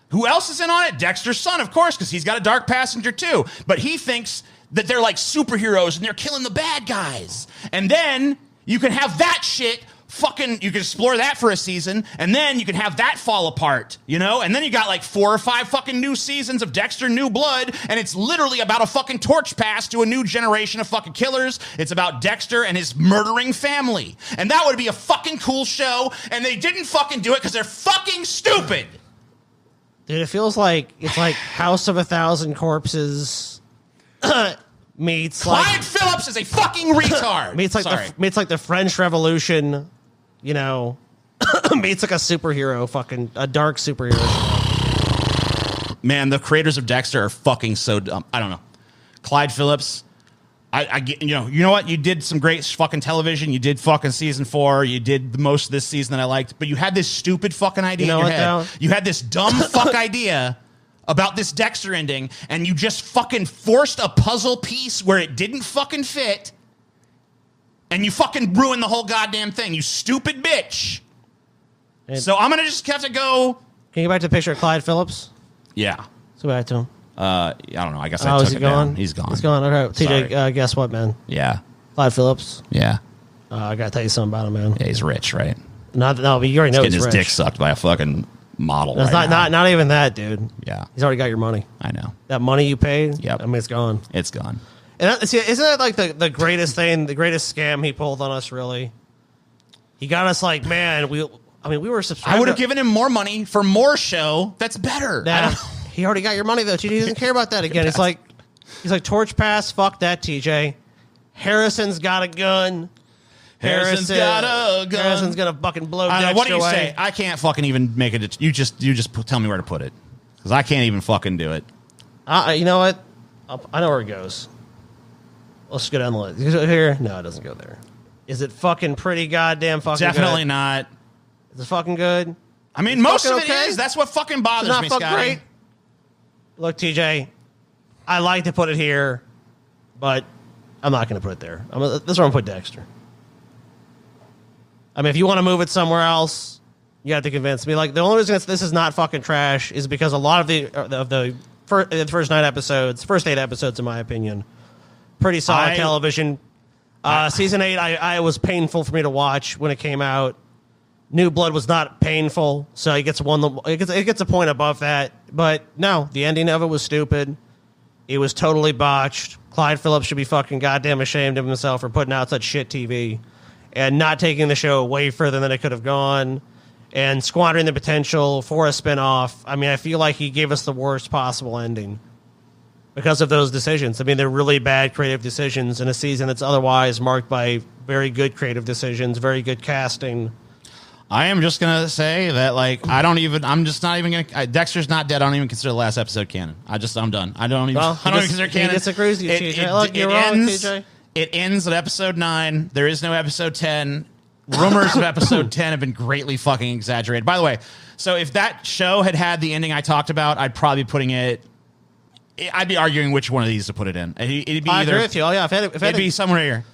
who else is in on it? Dexter's son, of course, because he's got a dark passenger too. But he thinks that they're like superheroes and they're killing the bad guys. And then you can have that shit fucking, you can explore that for a season, and then you can have that fall apart, you know? And then you got like 4 or 5 fucking new seasons of Dexter New Blood, and it's literally about a fucking torch pass to a new generation of fucking killers. It's about Dexter and his murdering family. And that would be a fucking cool show, and they didn't fucking do it because they're fucking stupid. Dude, it feels like it's like House of 1,000 Corpses meets Clyde like Phillips is a fucking retard. meets like the French Revolution, you know, meets like a superhero, fucking a dark superhero. Man, the creators of Dexter are fucking so dumb. I don't know. Clyde Phillips, I get, you know what? You did some great fucking television. You did fucking season 4. You did the most of this season that I liked, but you had this stupid fucking idea in your head. You had this dumb fuck idea about this Dexter ending, and you just fucking forced a puzzle piece where it didn't fucking fit, and you fucking ruined the whole goddamn thing, you stupid bitch. So I'm gonna just have to go. Can you get back to the picture of Clyde Phillips? Yeah. Let's go back to him. I don't know. I guess I is took he it gone? down. He's gone. He's gone. Okay, TJ, guess what, man? Yeah. Clyde Phillips. Yeah. I gotta tell you something about him, man. Yeah, he's rich, right? No, but you already know Getting he's his rich. dick sucked by a fucking model. That's right now. not even that, dude. Yeah. He's already got your money. I know. That money you paid. Yep. I mean, it's gone. It's gone. And see, isn't that like the greatest thing, the greatest scam he pulled on us? Really, he got us like, man. We were subscribed. I would have given him more money for more show. That's better. He already got your money though. TJ doesn't care about that again. He's like torch pass. Fuck that, TJ. Harrison's got a gun. Harrison's got a gun. Harrison's gonna fucking blow Dexter what do you away. say? I can't fucking even make it. You just tell me where to put it, because I can't even fucking do it. You know what? I know where it goes. Let's go down the list. Is it here? No, it doesn't go there. Is it fucking pretty goddamn fucking Definitely good? not. Is it fucking good? I mean, It's most of it fucking okay. is. That's what fucking bothers It's not me, fucking Scotty. great. Look, TJ, I like to put it here, but I'm not going to put it there. This is where I'm going to put Dexter. I mean, if you want to move it somewhere else, you have to convince me. Like, the only reason this is not fucking trash is because a lot of the first 8 episodes, in my opinion, pretty solid television. Season 8, I was painful for me to watch when it came out. New Blood was not painful, so it gets a point above that. But no, the ending of it was stupid. It was totally botched. Clyde Phillips should be fucking goddamn ashamed of himself for putting out such shit TV and not taking the show way further than it could have gone and squandering the potential for a spinoff. I mean, I feel like he gave us the worst possible ending because of those decisions. I mean, they're really bad creative decisions in a season that's otherwise marked by very good creative decisions, very good casting. I am just going to say that, like, I'm just not even going to, Dexter's not dead. I don't even consider the last episode canon. I'm done. I don't even consider canon. He disagrees with you, TJ. Look, you're wrong, TJ. It ends at episode 9. There is no episode 10. Rumors of episode 10 have been greatly fucking exaggerated. By the way, so if that show had the ending I talked about, I'd probably be putting it, I'd be arguing which one of these to put it in. It'd be I agree with you. Oh, yeah. It'd be somewhere here.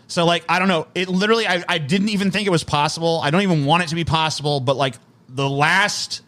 So, like, I don't know. It literally, I didn't even think it was possible. I don't even want it to be possible. But, like, the last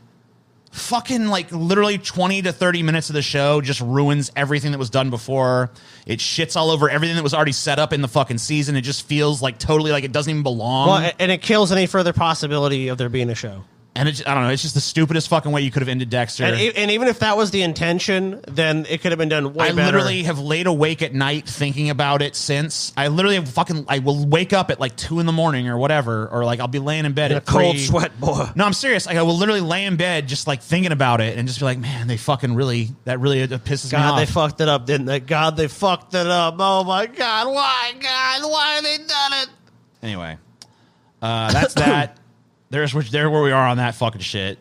fucking, like, literally 20 to 30 minutes of the show just ruins everything that was done before. It shits all over everything that was already set up in the fucking season. It just feels like totally like it doesn't even belong. Well, and it kills any further possibility of there being a show. And I don't know. It's just the stupidest fucking way you could have ended Dexter. And even if that was the intention, then it could have been done way better. I literally have laid awake at night thinking about it since. I will wake up at like 2 in the morning or whatever, or like I'll be laying in bed at a cold 3. sweat, boy. No, I'm serious. Like I will literally lay in bed just like thinking about it and just be like, man, they fucking that really pisses me off. God, they fucked it up, didn't they? God, they fucked it up. Oh my God, why? God, why have they done it? Anyway, that's that. There's where we are on that fucking shit.